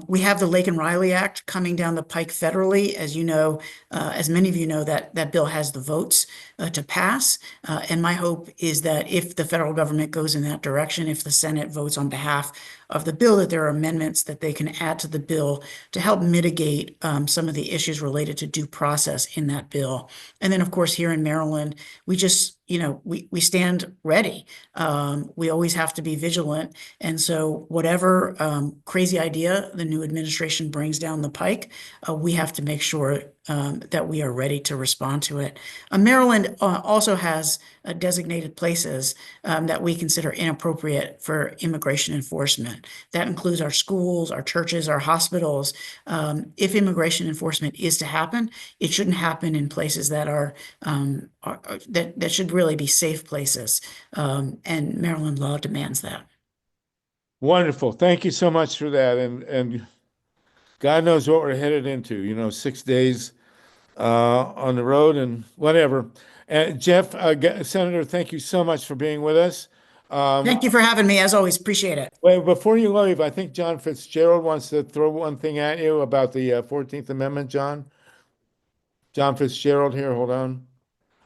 We have the Lake and Riley Act coming down the pike federally. As you know, as many of you know, that bill has the votes to pass. And my hope is that if the federal government goes in that direction, if the Senate votes on behalf of the bill, that there are amendments that they can add to the bill to help mitigate some of the issues related to due process in that bill. And then, of course, here in Maryland, we just, we stand ready. We always have to be vigilant. And so whatever crazy idea the new administration brings down the pike, we have to make sure that we are ready to respond to it. Maryland also has designated places that we consider inappropriate for immigration enforcement. That includes our schools, our churches, our hospitals. If immigration enforcement is to happen, it shouldn't happen in places that are that should really be safe places. And Maryland law demands that. Wonderful. Thank you so much for that. And God knows what we're headed into, 6 days on the road and whatever. And Jeff, Senator, thank you so much for being with us. Thank you for having me. As always, appreciate it. Well, before you leave, I think John Fitzgerald wants to throw one thing at you about the 14th Amendment, John. John Fitzgerald here, hold on.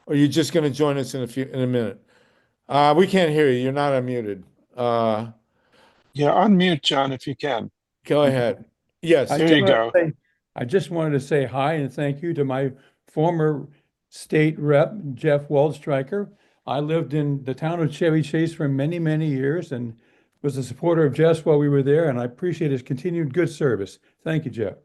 Or are you just going to join us in a minute? We can't hear you. You're not unmuted. Yeah, unmute, John, if you can. Go ahead. Yes. There you go. I just wanted to say hi and thank you to my former state rep, Jeff Waldstreicher. I lived in the town of Chevy Chase for many, many years and was a supporter of Jeff's while we were there, and I appreciate his continued good service. Thank you, Jeff.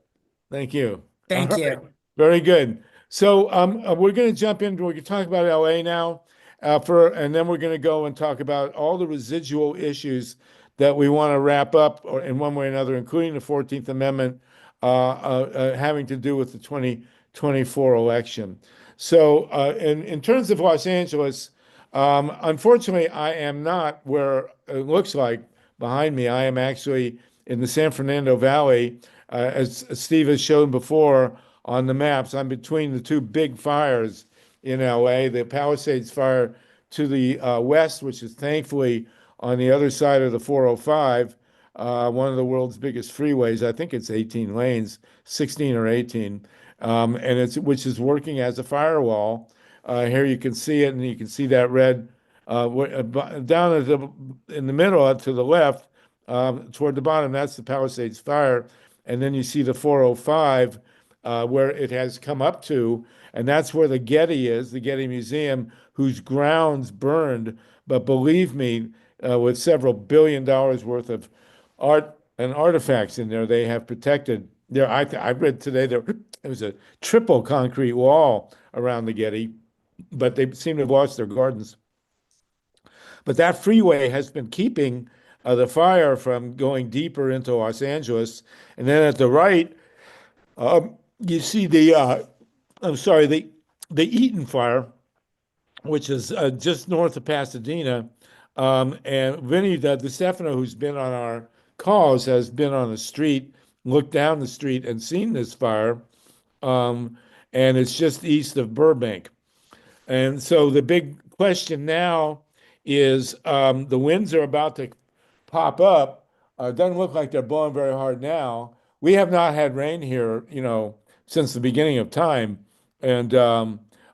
Thank you. Thank All you. right. Very good. So we're going to jump into, we're going to talk about LA now, and then we're going to go and talk about all the residual issues that we want to wrap up in one way or another, including the 14th Amendment having to do with the 2024 election. So in terms of Los Angeles, unfortunately, I am not where it looks like behind me. I am actually in the San Fernando Valley, as Steve has shown before on the maps. I'm between the two big fires in LA, the Palisades fire to the west, which is thankfully on the other side of the 405, one of the world's biggest freeways. I think it's 18 lanes, 16 or 18, which is working as a firewall. Here you can see it, and you can see that red down in the middle to the left, toward the bottom. That's the Palisades fire, and then you see the 405 where it has come up to, and that's where the Getty is, the Getty Museum, whose grounds burned. But believe me, with several $1 billion worth of art and artifacts in there, they have protected. I read today there was a triple concrete wall around the Getty, but they seem to have lost their gardens. But that freeway has been keeping the fire from going deeper into Los Angeles. And then at the right, you see the Eaton fire, which is just north of Pasadena. And Vinny DeStefano, who's been on our calls, has been on the street, looked down the street and seen this fire. And it's just east of Burbank. And so the big question now is the winds are about to pop up. It doesn't look like they're blowing very hard now. We have not had rain here, since the beginning of time. And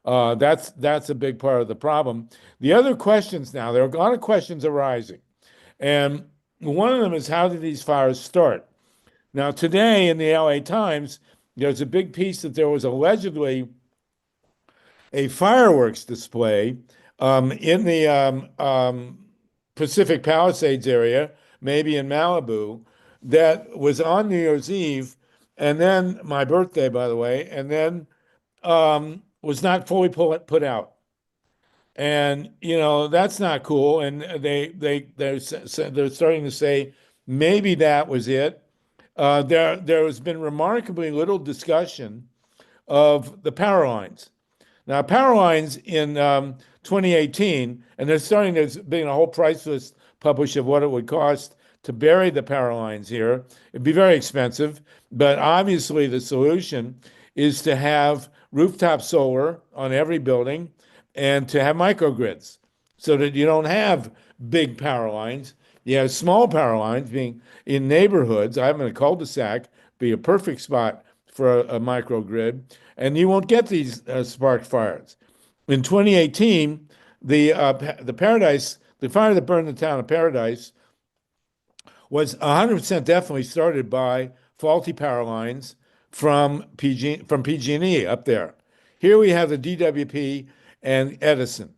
that's a big part of the problem. The other questions now, there are a lot of questions arising. And one of them is, how did these fires start? Now, today in the LA Times, there's a big piece that there was allegedly a fireworks display in the Pacific Palisades area, maybe in Malibu, that was on New Year's Eve, and then my birthday, by the way, and then was not fully put out. And that's not cool. And they're starting to say maybe that was it. There has been remarkably little discussion of the power lines. Now, power lines in 2018, and there's been a whole price list published of what it would cost to bury the power lines here. It'd be very expensive, but obviously the solution is to have rooftop solar on every building and to have microgrids so that you don't have big power lines. You have small power lines being in neighborhoods. I'm in a cul-de-sac, be a perfect spot for a microgrid, and you won't get these spark fires. In 2018, the fire that burned the town of Paradise was 100% definitely started by faulty power lines from PG&E up there. Here we have the DWP and Edison.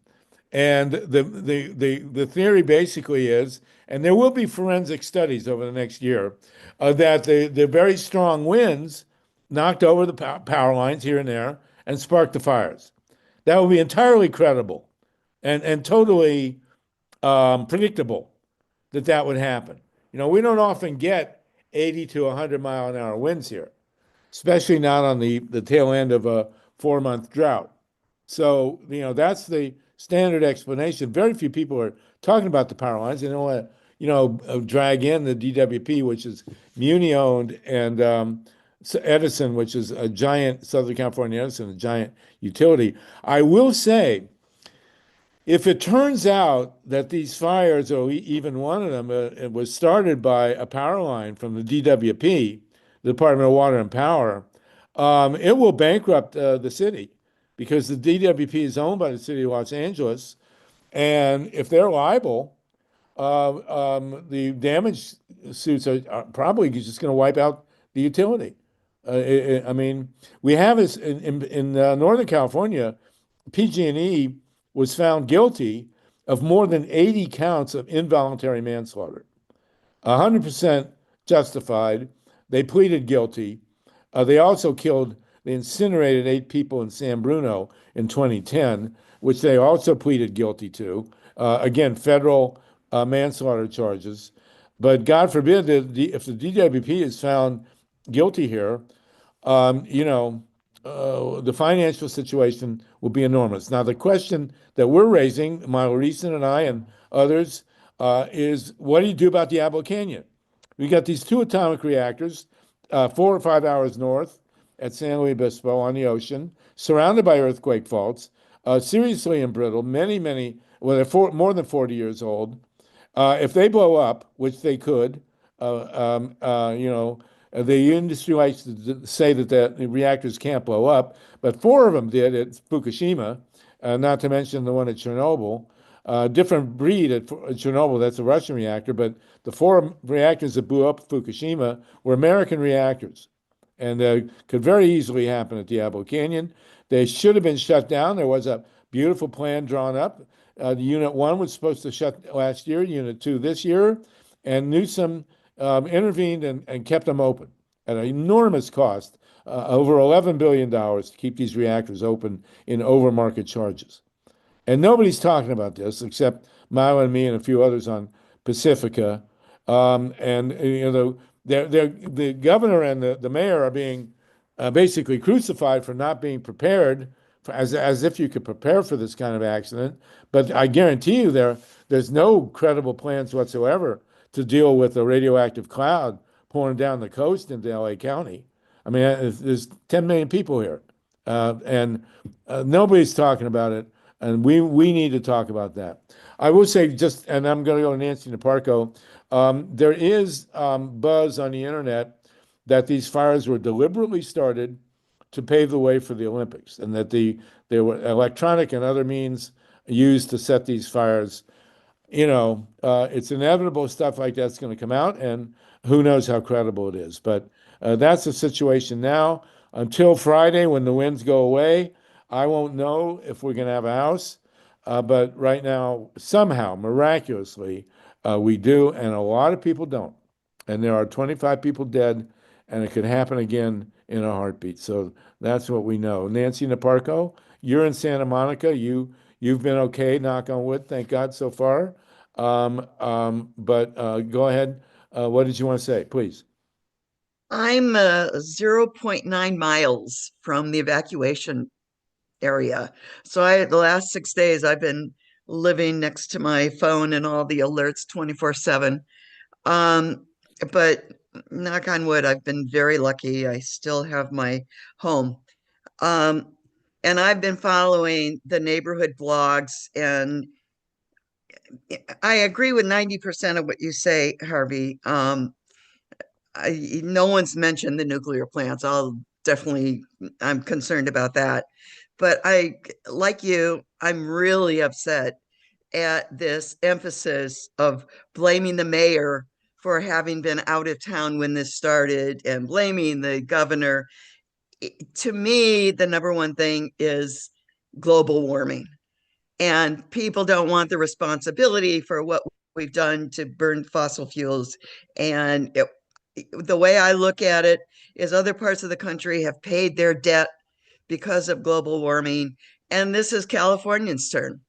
And the theory basically is, and there will be forensic studies over the next year, that the very strong winds knocked over the power lines here and there and sparked the fires. That would be entirely credible and totally predictable that would happen. We don't often get 80 to 100 mile an hour winds here, especially not on the tail end of a 4-month drought. So, that's the standard explanation. Very few people are talking about the power lines. They don't want to, drag in the DWP, which is Muni-owned, and Edison, which is a giant, Southern California Edison, a giant utility. I will say, if it turns out that these fires, or even one of them, it was started by a power line from the DWP, the Department of Water and Power, it will bankrupt the city, because the DWP is owned by the city of Los Angeles, and if they're liable, the damage suits are probably just going to wipe out the utility. I mean, we have this in Northern California. PG&E was found guilty of more than 80 counts of involuntary manslaughter, 100% justified. They pleaded guilty. They also they incinerated 8 people in San Bruno in 2010, which they also pleaded guilty to. Again, federal manslaughter charges. But God forbid that if the DWP is found guilty here, the financial situation will be enormous. Now, the question that we're raising, Milo Reeson and I and others, is what do you do about Diablo Canyon? We got these 2 atomic reactors, 4 or 5 hours north at San Luis Obispo on the ocean, surrounded by earthquake faults, seriously embrittled, they're more than 40 years old. If they blow up, which they could, The industry likes to say that the reactors can't blow up, but four of them did at Fukushima, not to mention the one at Chernobyl. Different breed at Chernobyl, that's a Russian reactor, but the four reactors that blew up Fukushima were American reactors, and could very easily happen at Diablo Canyon. They should have been shut down. There was a beautiful plan drawn up. Unit 1 was supposed to shut last year, Unit 2 this year, and Newsom intervened and kept them open at an enormous cost, over $11 billion to keep these reactors open in overmarket charges. And nobody's talking about this except Milo and me and a few others on Pacifica. The governor and the mayor are being basically crucified for not being prepared, as if you could prepare for this kind of accident. But I guarantee you there's no credible plans whatsoever to deal with a radioactive cloud pouring down the coast into LA County. I mean, there's 10 million people here, and nobody's talking about it, and we need to talk about that. I will say and I'm going to go to Nancy Naparco. There is buzz on the internet that these fires were deliberately started to pave the way for the Olympics, and that there were electronic and other means used to set these fires. It's inevitable stuff like that's going to come out, and who knows how credible it is. But that's the situation now. Until Friday, when the winds go away, I won't know if we're going to have a house. But right now, somehow, miraculously, we do, and a lot of people don't. And there are 25 people dead, and it could happen again in a heartbeat. So that's what we know. Nancy Naparco, you're in Santa Monica. You've been okay, knock on wood, thank God so far. But go ahead. What did you want to say, please? I'm 0.9 miles from the evacuation area. So the last 6 days, I've been living next to my phone and all the alerts 24/7. But knock on wood, I've been very lucky. I still have my home. And I've been following the neighborhood blogs, and I agree with 90% of what you say, Harvey. No one's mentioned the nuclear plants. I'm concerned about that. But like you, I'm really upset at this emphasis of blaming the mayor for having been out of town when this started and blaming the governor. To me, the number one thing is global warming. And people don't want the responsibility for what we've done to burn fossil fuels. And the way I look at it is other parts of the country have paid their debt because of global warming. And this is Californians' turn.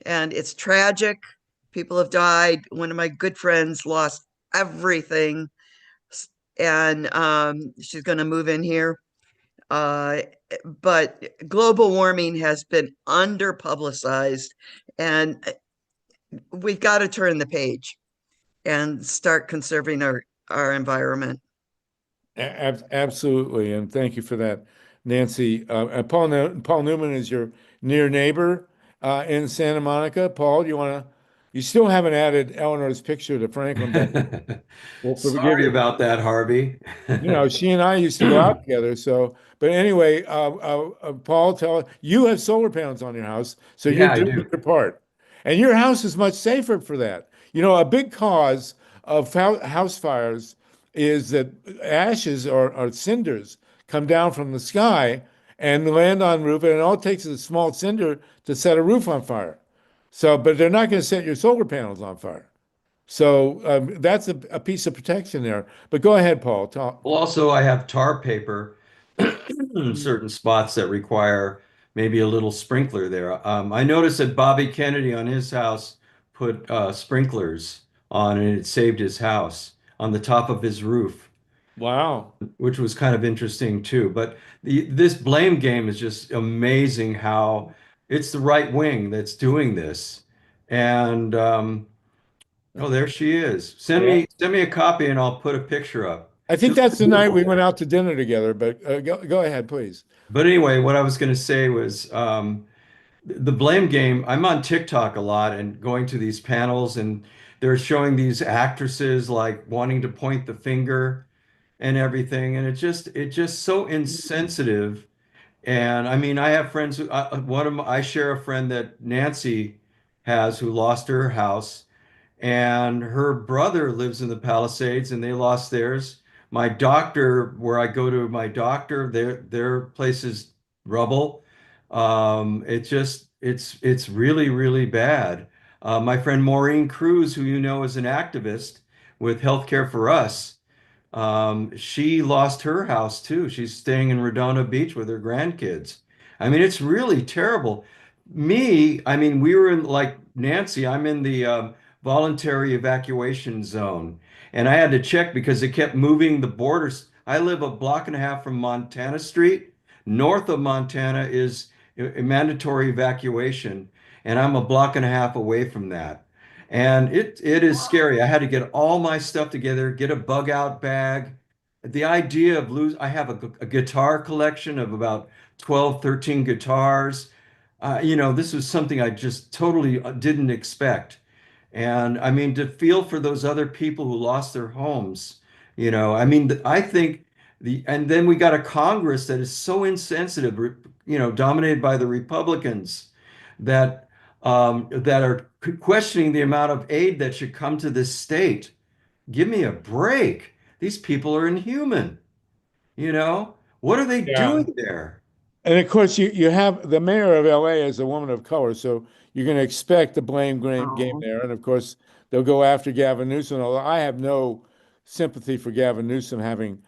And it's tragic. People have died. One of my good friends lost everything. And she's going to move in here. But global warming has been under-publicized, and we've got to turn the page and start conserving our environment. Absolutely, and thank you for that, Nancy. Paul Newman is your near neighbor in Santa Monica. Paul, you still haven't added Eleanor's picture to Franklin Day. Well, Sorry about that, Harvey. She and I used to go out together. So, but anyway, Paul, you have solar panels on your house, so Yeah, I you're do. doing your part, and your house is much safer for that. A big cause of house fires is that ashes or cinders come down from the sky and land on roof, and all it takes is a small cinder to set a roof on fire. So, but they're not going to set your solar panels on fire. So that's a piece of protection there. But go ahead, Paul. Talk. Well, also, I have tar paper in certain spots that require maybe a little sprinkler there. I noticed that Bobby Kennedy on his house put sprinklers on, and it saved his house on the top of his roof, Wow. which was kind of interesting too. But this blame game is just amazing how it's the right wing that's doing this. And oh, there she is. Send me a copy and I'll put a picture up. I think that's the night we went out to dinner together, but go ahead, please. But anyway, what I was going to say was the blame game. I'm on TikTok a lot and going to these panels, and they're showing these actresses like wanting to point the finger and everything, and it's just so insensitive. And I mean, I have friends who I share a friend that Nancy has who lost her house, and her brother lives in the Palisades and they lost theirs. My doctor, where I go to my doctor, their place is rubble. It's really, really bad. My friend Maureen Cruz, who you know is an activist with Healthcare for Us, she lost her house too. She's staying in Redondo Beach with her grandkids. I mean, it's really terrible. I mean, we were in, like Nancy, I'm in the voluntary evacuation zone. And I had to check because they kept moving the borders. I live a block and a half from Montana Street. North of Montana is a mandatory evacuation, and I'm a block and a half away from that. And it is scary. I had to get all my stuff together, get a bug out bag. The idea of I have a guitar collection of about 12, 13 guitars. This was something I just totally didn't expect. And I mean, to feel for those other people who lost their homes, I mean, I think and then we got a Congress that is so insensitive, dominated by the Republicans that are questioning the amount of aid that should come to this state. Give me a break. These people are inhuman. What are they Yeah. doing there? And of course, you have the mayor of LA as a woman of color, so you're going to expect the blame game Oh. there. And of course, they'll go after Gavin Newsom. Although I have no sympathy for Gavin Newsom having,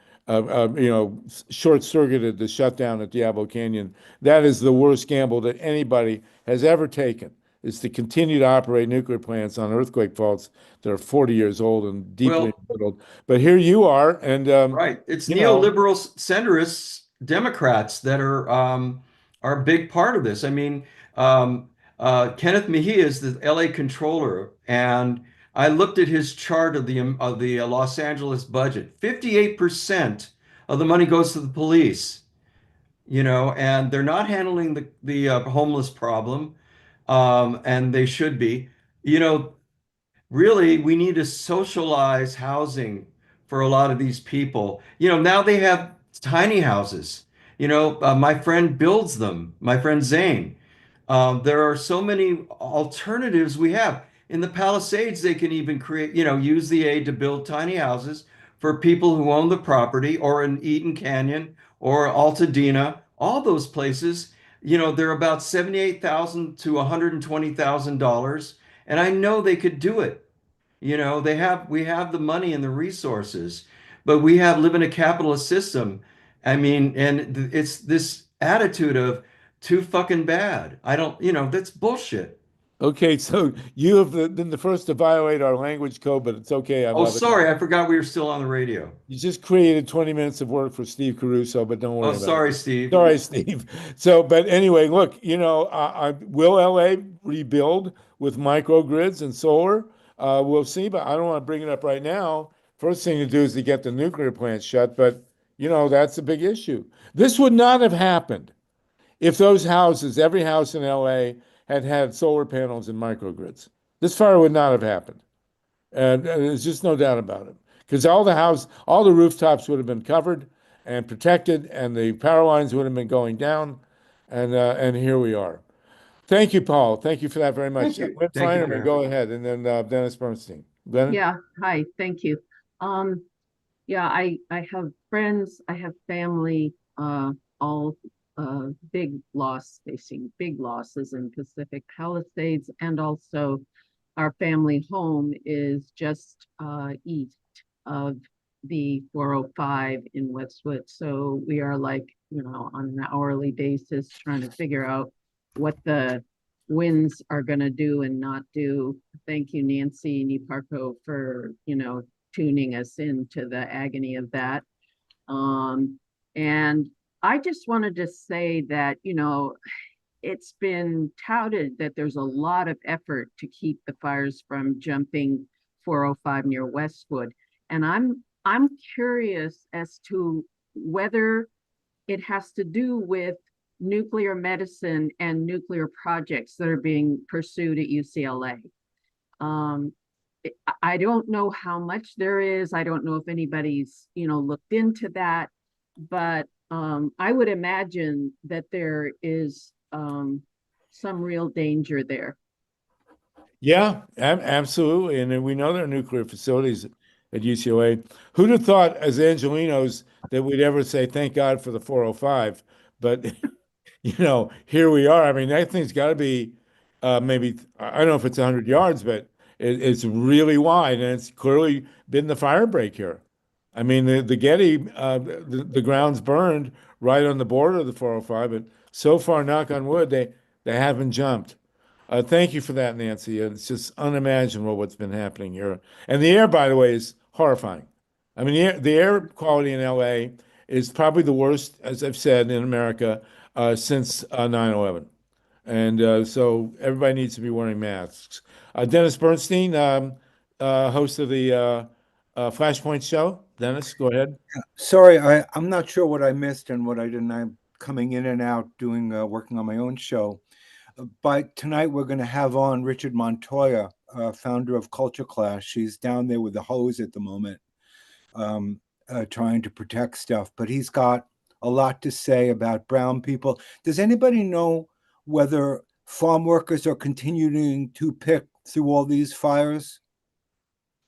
short-circuited the shutdown at Diablo Canyon. That is the worst gamble that anybody has ever taken. Is to continue to operate nuclear plants on earthquake faults that are 40 years old and deeply Well, embittered. But here you are, and right. It's you know, neoliberal centrists, Democrats that are a big part of this. I mean, Kenneth Mejia is the LA controller, and I looked at his chart of the Los Angeles budget. 58% of the money goes to the police, and they're not handling the homeless problem, and they should be. You know, Really, we need to socialize housing for a lot of these people. Now they have tiny houses. My friend builds them, my friend Zane. There are so many alternatives we have. In the Palisades, they can even use the aid to build tiny houses for people who own the property, or in Eaton Canyon or Altadena. All those places, they're about $78,000 to $120,000, and I know they could do it. We have the money and the resources, but we live in a capitalist system. I mean, and it's this attitude of too fucking bad. I don't, that's bullshit. okay, so you have been the first to violate our language code, but it's okay. Oh, sorry, I forgot we were still on the radio. You just created 20 minutes of work for Steve Caruso, but don't worry Oh, about sorry, it. Steve. Sorry, Steve. So, but anyway, look, will LA rebuild with microgrids and solar? We'll see, but I don't want to bring it up right now. First thing to do is to get the nuclear plants shut, but that's a big issue. This would not have happened if those houses, every house in LA, had had solar panels and microgrids. This fire would not have happened. And there's just no doubt about it. Because all the rooftops would have been covered and protected, and the power lines would have been going down. And here we are. Thank you, Paul. Thank you for that very much. Thank you. Lynn Thank you, Feinerman, Karen. go ahead, and then Dennis Bernstein. Glenn? Yeah, hi, thank you. Yeah, I have friends, I have family, all facing big losses in Pacific Palisades, and also our family home is just east of the 405 in Westwood. So we are like, on an hourly basis trying to figure out what the winds are going to do and not do. Thank you, Nancy Niparco, for, tuning us into the agony of that. And I just wanted to say that, it's been touted that there's a lot of effort to keep the fires from jumping 405 near Westwood. And I'm curious as to whether it has to do with nuclear medicine and nuclear projects that are being pursued at UCLA. I don't know how much there is. I don't know if anybody's, looked into that, but I would imagine that there is some real danger there. Yeah, absolutely. And then we know there are nuclear facilities at UCLA. Who'd have thought, as Angelinos, that we'd ever say, thank God for the 405? But, here we are. I mean, that thing's got to be maybe, I don't know if it's 100 yards, but it's really wide. And it's clearly been the fire break here. I mean, the Getty, the ground's burned right on the border of the 405, but so far, knock on wood, they haven't jumped. Thank you for that, Nancy. It's just unimaginable what's been happening here. And the air, by the way, is horrifying. I mean, the air quality in LA is probably the worst, as I've said, in America since 9/11. And so everybody needs to be wearing masks. Dennis Bernstein, host of the Flashpoint show. Dennis, go ahead. Sorry, I'm not sure what I missed and what I didn't. I'm coming in and out doing working on my own show. But tonight we're going to have on Richard Montoya, founder of Culture Clash. She's down there with the hose at the moment, trying to protect stuff. But he's got a lot to say about brown people. Does anybody know whether farm workers are continuing to pick through all these fires?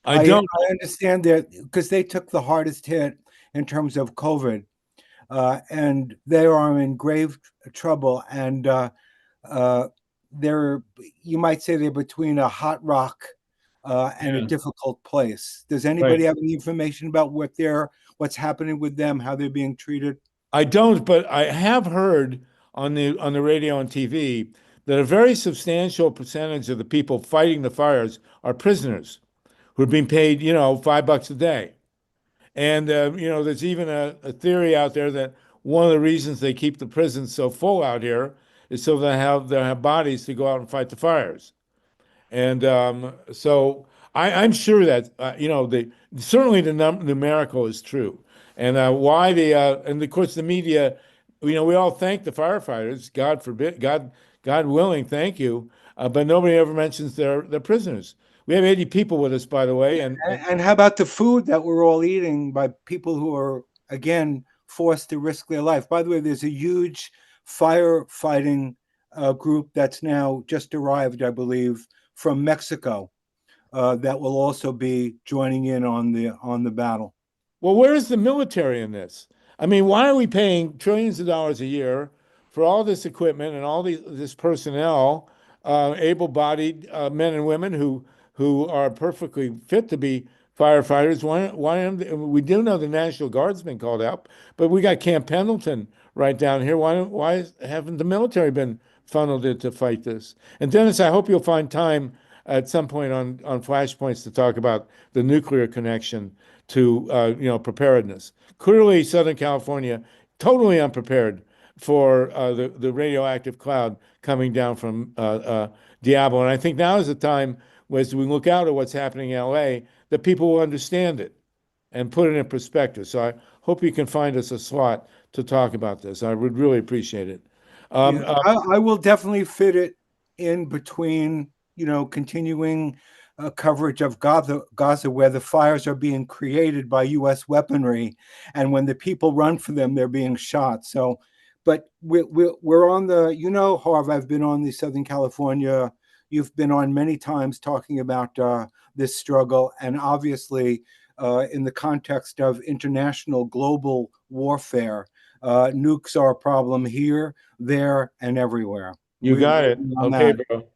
I don't. I understand that because they took the hardest hit in terms of COVID, and they are in grave trouble. And they're, you might say, they're between a hot rock and a difficult place. Does anybody have any information about what's happening with them, how they're being treated? I don't, but I have heard on the radio and TV that a very substantial percentage of the people fighting the fires are prisoners who are being paid, $5 a day. And there's even a theory out there that one of the reasons they keep the prisons so full out here is so they'll have bodies to go out and fight the fires. And so I'm sure that certainly the numerical is true, and why and of course the media, we all thank the firefighters. God forbid, God willing, thank you. But nobody ever mentions their prisoners. We have 80 people with us, by the way, and how about the food that we're all eating by people who are again forced to risk their life? By the way, there's a huge firefighting group that's now just arrived, I believe, from Mexico that will also be joining in on the battle. Well, where is the military in this? I mean, why are we paying trillions of dollars a year for all this equipment and all this personnel, able-bodied men and women who are perfectly fit to be firefighters? We do know the National Guard's been called out, but we got Camp Pendleton right down here. Why haven't the military been funneled in to fight this? And Dennis, I hope you'll find time at some point on Flashpoints to talk about the nuclear connection to preparedness. Clearly, Southern California totally unprepared for the radioactive cloud coming down from Diablo. And I think now is the time, as we look out at what's happening in LA, that people will understand it and put it in perspective. So I hope you can find us a slot to talk about this. I would really appreciate it. I will definitely fit it in between, continuing coverage of Gaza, where the fires are being created by U.S. weaponry, and when the people run for them, they're being shot. So, but we're on the, Harv, I've been on the Southern California. You've been on many times talking about this struggle, and obviously in the context of international global warfare, nukes are a problem here, there, and everywhere. You got it. Okay, bro.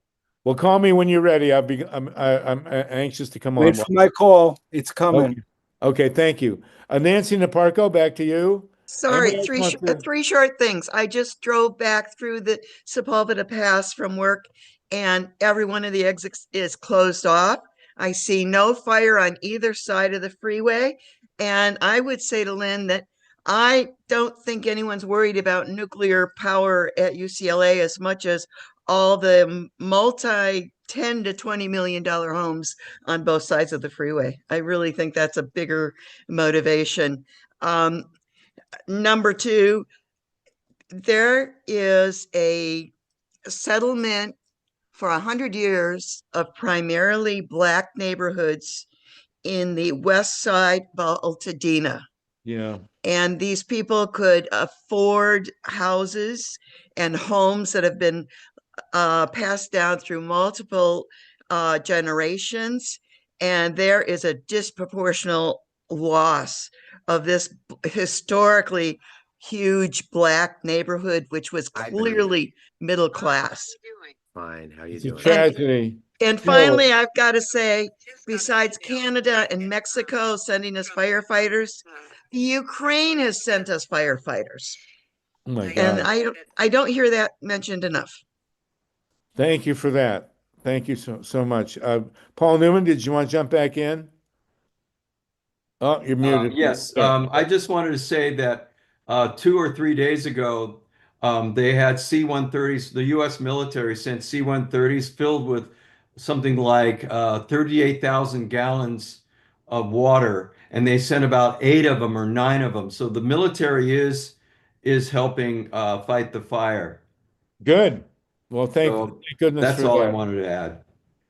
Well, call me when you're ready. I'm anxious to come on. Wait for my call. It's coming. Okay, thank you. Nancy Naparco, back to you. Sorry, three short things. I just drove back through the Sepulveda Pass from work, and every one of the exits is closed off. I see no fire on either side of the freeway. And I would say to Lynn that I don't think anyone's worried about nuclear power at UCLA as much as all the multi $10 to $20 million homes on both sides of the freeway. I really think that's a bigger motivation. Number two, there is a settlement for 100 years of primarily Black neighborhoods in the west side of Altadena. Yeah. And these people could afford houses and homes that have been passed down through multiple generations. And there is a disproportional loss of this historically huge Black neighborhood, which was clearly middle class. Fine, how you It's a doing? tragedy. And finally, I've got to say, besides Canada and Mexico sending us firefighters, the Ukraine has sent us firefighters. Oh my And God. I don't hear that mentioned enough. Thank you for that. Thank you so much. Paul Newman, did you want to jump back in? Oh, you're muted. Yes, Sorry. I just wanted to say that 2 or 3 days ago, they had C-130s. The U.S. military sent C-130s filled with something like 38,000 gallons of water, and they sent about 8 of them or 9 of them. So the military is helping fight the fire. Good. Well, thank So goodness that's for all I that. wanted to add.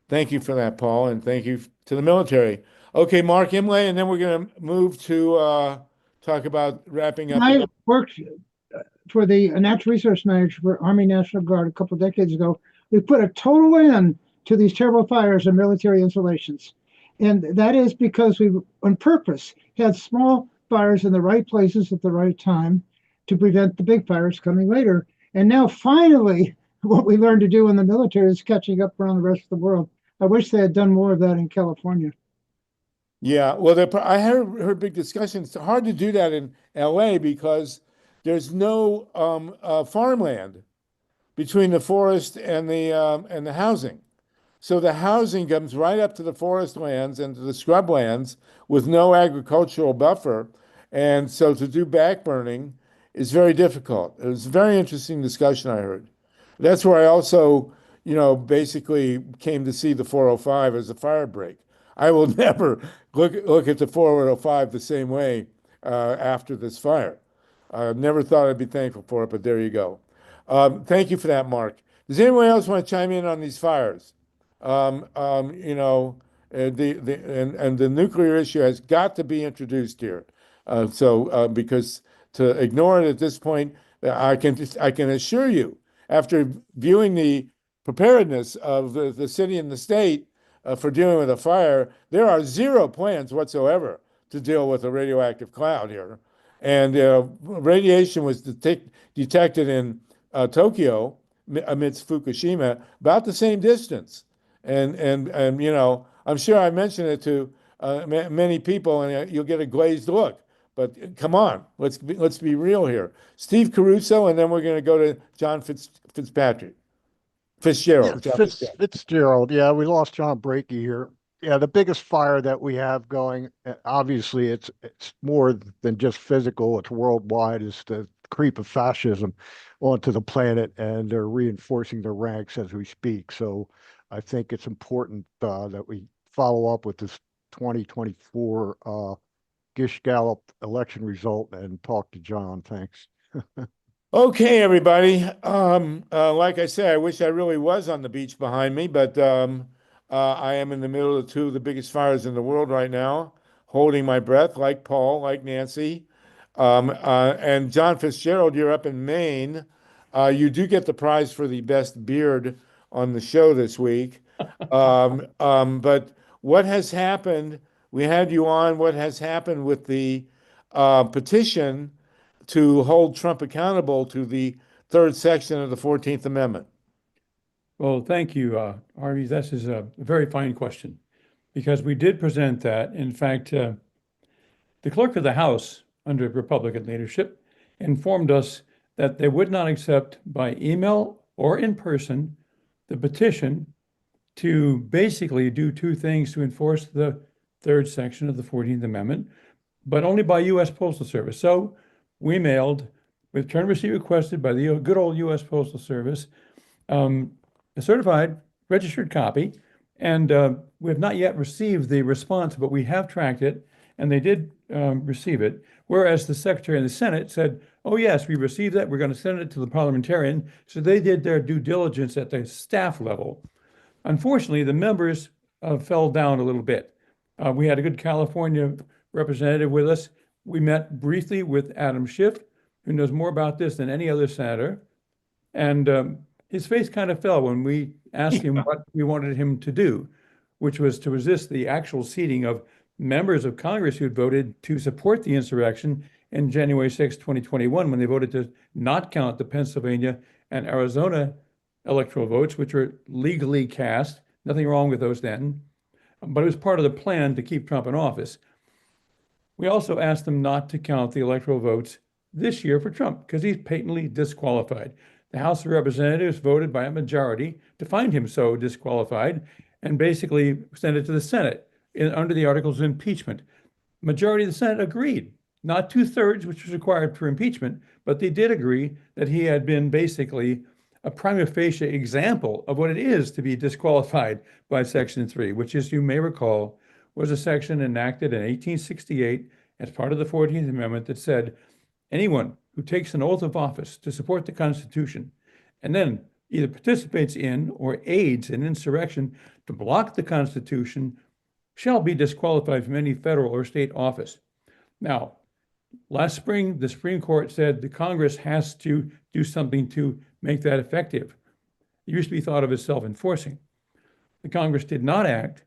Thank you for that, Paul, and thank you to the military. Okay, Mark Imlay, and then we're going to move to talk about wrapping up. I worked for the Natural Resource Manager for Army National Guard a couple of decades ago. We put a total end to these terrible fires in military installations. And that is because we, on purpose, had small fires in the right places at the right time to prevent the big fires coming later. And now, finally, what we learned to do in the military is catching up around the rest of the world. I wish they had done more of that in California. Yeah, well, I heard big discussions. It's hard to do that in LA because there's no farmland between the forest and the housing. So the housing comes right up to the forest lands and to the scrub lands with no agricultural buffer. And so to do backburning is very difficult. It was a very interesting discussion I heard. That's where I also, basically came to see the 405 as a fire break. I will never look at the 405 the same way after this fire. I never thought I'd be thankful for it, but there you go. Thank you for that, Mark. Does anyone else want to chime in on these fires? The nuclear issue has got to be introduced here. Because to ignore it at this point, I can assure you, after viewing the preparedness of the city and the state for dealing with a fire, there are zero plans whatsoever to deal with a radioactive cloud here. And radiation was detected in Tokyo amidst Fukushima, about the same distance. And I'm sure I mentioned it to many people, and you'll get a glazed look. But come on, let's be real here. Steve Caruso, and then we're going to go to John Fitzgerald. Fitzgerald. Yeah, we lost John Brakey here. Yeah, the biggest fire that we have going, obviously it's more than just physical, it's worldwide, is the creep of fascism onto the planet, and they're reinforcing their ranks as we speak. So I think it's important that we follow up with this 2024 Gish Gallop election result and talk to John. Thanks. Okay, everybody. Like I said, I wish I really was on the beach behind me, but I am in the middle of two of the biggest fires in the world right now, holding my breath, like Paul, like Nancy. And John Fitzgerald, you're up in Maine. You do get the prize for the best beard on the show this week. But what has happened? We had you on. What has happened with the petition to hold Trump accountable to the third section of the 14th Amendment? Well, thank you, Harvey. This is a very fine question because we did present that. In fact, the clerk of the House under Republican leadership informed us that they would not accept by email or in person the petition to basically do two things to enforce the third section of the 14th Amendment, but only by U.S. Postal Service. So we mailed, with return receipt requested by the good old U.S. Postal Service, a certified registered copy, and we have not yet received the response, but we have tracked it, and they did receive it, whereas the Secretary of the Senate said, oh yes, we received that, we're going to send it to the parliamentarian. So they did their due diligence at the staff level. Unfortunately, the members fell down a little bit. We had a good California representative with us. We met briefly with Adam Schiff, who knows more about this than any other senator. And his face kind of fell when we asked him what we wanted him to do, which was to resist the actual seating of members of Congress who had voted to support the insurrection in January 6, 2021, when they voted to not count the Pennsylvania and Arizona electoral votes, which were legally cast. Nothing wrong with those then, but it was part of the plan to keep Trump in office. We also asked them not to count the electoral votes this year for Trump because he's patently disqualified. The House of Representatives voted by a majority to find him so disqualified and basically send it to the Senate under the articles of impeachment. Majority of the Senate agreed, not 2/3, which was required for impeachment, but they did agree that he had been basically a prima facie example of what it is to be disqualified by Section 3, which, as you may recall, was a section enacted in 1868 as part of the 14th Amendment that said anyone who takes an oath of office to support the Constitution and then either participates in or aids an insurrection to block the Constitution shall be disqualified from any federal or state office. Now, last spring, the Supreme Court said the Congress has to do something to make that effective. It used to be thought of as self-enforcing. The Congress did not act,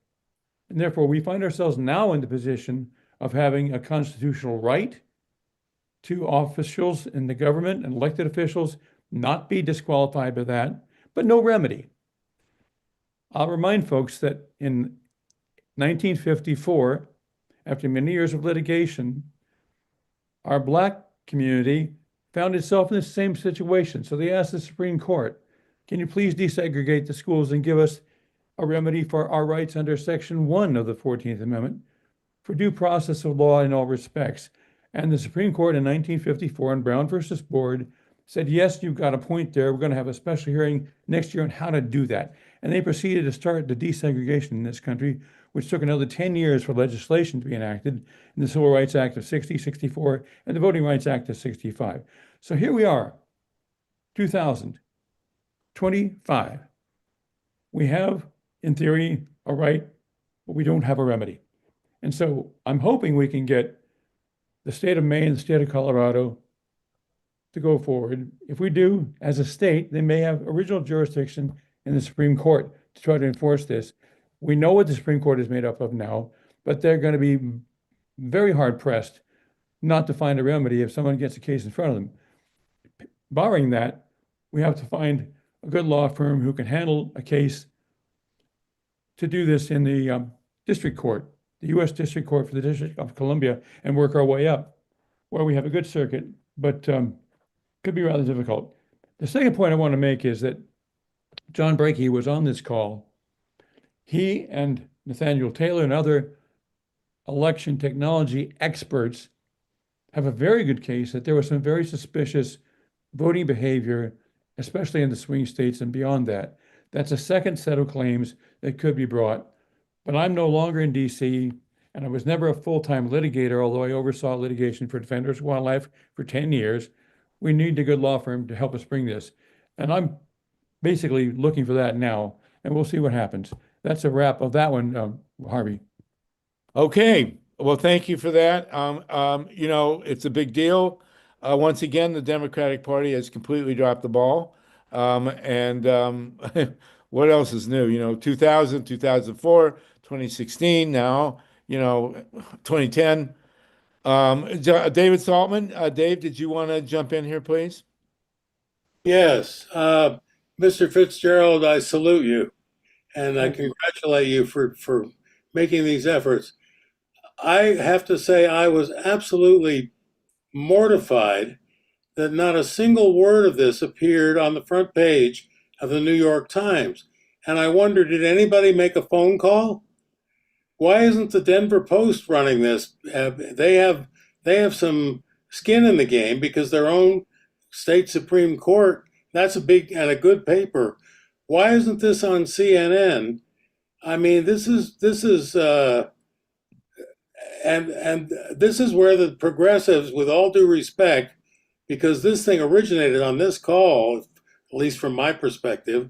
and therefore we find ourselves now in the position of having a constitutional right to officials in the government and elected officials not be disqualified by that, but no remedy. I'll remind folks that in 1954, after many years of litigation, our Black community found itself in the same situation. So they asked the Supreme Court, can you please desegregate the schools and give us a remedy for our rights under Section 1 of the 14th Amendment for due process of law in all respects? And the Supreme Court in 1954 in Brown versus Board said, yes, you've got a point there. We're going to have a special hearing next year on how to do that. And they proceeded to start the desegregation in this country, which took another 10 years for legislation to be enacted in the Civil Rights Act of 60, 64, and the Voting Rights Act of 65. So here we are, 2025. We have, in theory, a right, but we don't have a remedy. And so I'm hoping we can get the state of Maine and the state of Colorado to go forward. If we do, as a state, they may have original jurisdiction in the Supreme Court to try to enforce this. We know what the Supreme Court is made up of now, but they're going to be very hard pressed not to find a remedy if someone gets a case in front of them. Barring that, we have to find a good law firm who can handle a case to do this in the district court, the U.S. District Court for the District of Columbia, and work our way up, where we have a good circuit, but could be rather difficult. The second point I want to make is that John Brakey was on this call. He and Nathaniel Taylor and other election technology experts have a very good case that there was some very suspicious voting behavior, especially in the swing states and beyond that. That's a second set of claims that could be brought. But I'm no longer in DC, and I was never a full-time litigator, although I oversaw litigation for Defenders of Wildlife for 10 years. We need a good law firm to help us bring this. And I'm basically looking for that now, and we'll see what happens. That's a wrap of that one, Harvey. Okay, well, thank you for that. It's a big deal. Once again, the Democratic Party has completely dropped the ball. What else is new? 2000, 2004, 2016, now, 2010. David Saltman, Dave, did you want to jump in here, please? Yes. Mr. Fitzgerald, I salute you and I congratulate you for making these efforts. I have to say I was absolutely mortified that not a single word of this appeared on the front page of the New York Times. And I wonder, did anybody make a phone call? Why isn't the Denver Post running this? They have some skin in the game because their own state Supreme Court, that's a big and a good paper. Why isn't this on CNN? I mean, this is and this is where the progressives, with all due respect, because this thing originated on this call, at least from my perspective,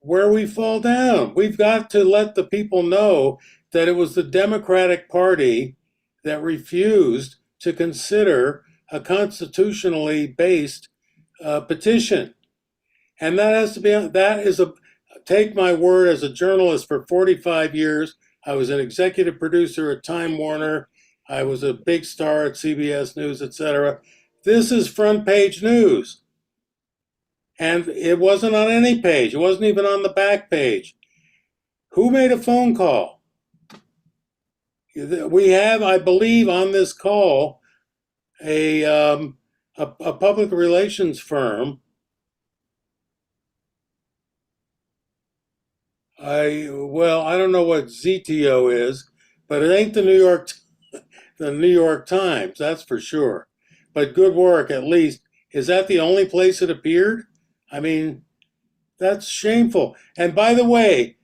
where we fall down. We've got to let the people know that it was the Democratic Party that refused to consider a constitutionally based petition. And that has to be, take my word, as a journalist for 45 years, I was an executive producer at Time Warner. I was a big star at CBS News, etc. This is front page news. And it wasn't on any page. It wasn't even on the back page. Who made a phone call? We have, I believe, on this call, a public relations firm. I don't know what ZTO is, but it ain't the New York Times, that's for sure. But good work, at least. Is that the only place it appeared? I mean, that's shameful. And by the way,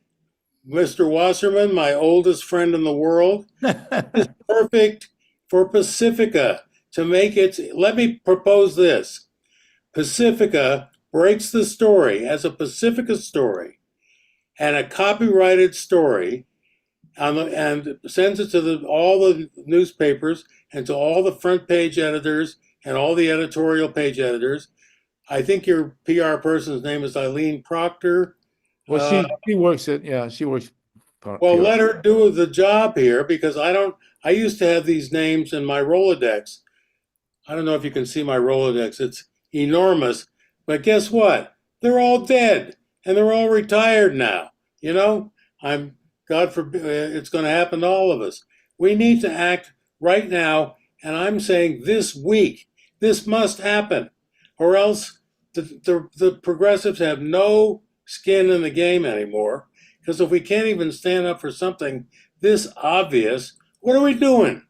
Mr. Wasserman, my oldest friend in the world, is perfect for Pacifica to make its. Let me propose this. Pacifica breaks the story as a Pacifica story and a copyrighted story, and sends it to all the newspapers and to all the front page editors and all the editorial page editors. I think your PR person's name is Eileen Proctor. Well, she works at, she works. Well, let her do the job here, because I used to have these names in my Rolodex. I don't know if you can see my Rolodex. It's enormous. But guess what? They're all dead and they're all retired now. You know, God forbid, it's going to happen to all of us. We need to act right now. And I'm saying this week, this must happen, or else the progressives have no skin in the game anymore. Because if we can't even stand up for something this obvious, what are we doing?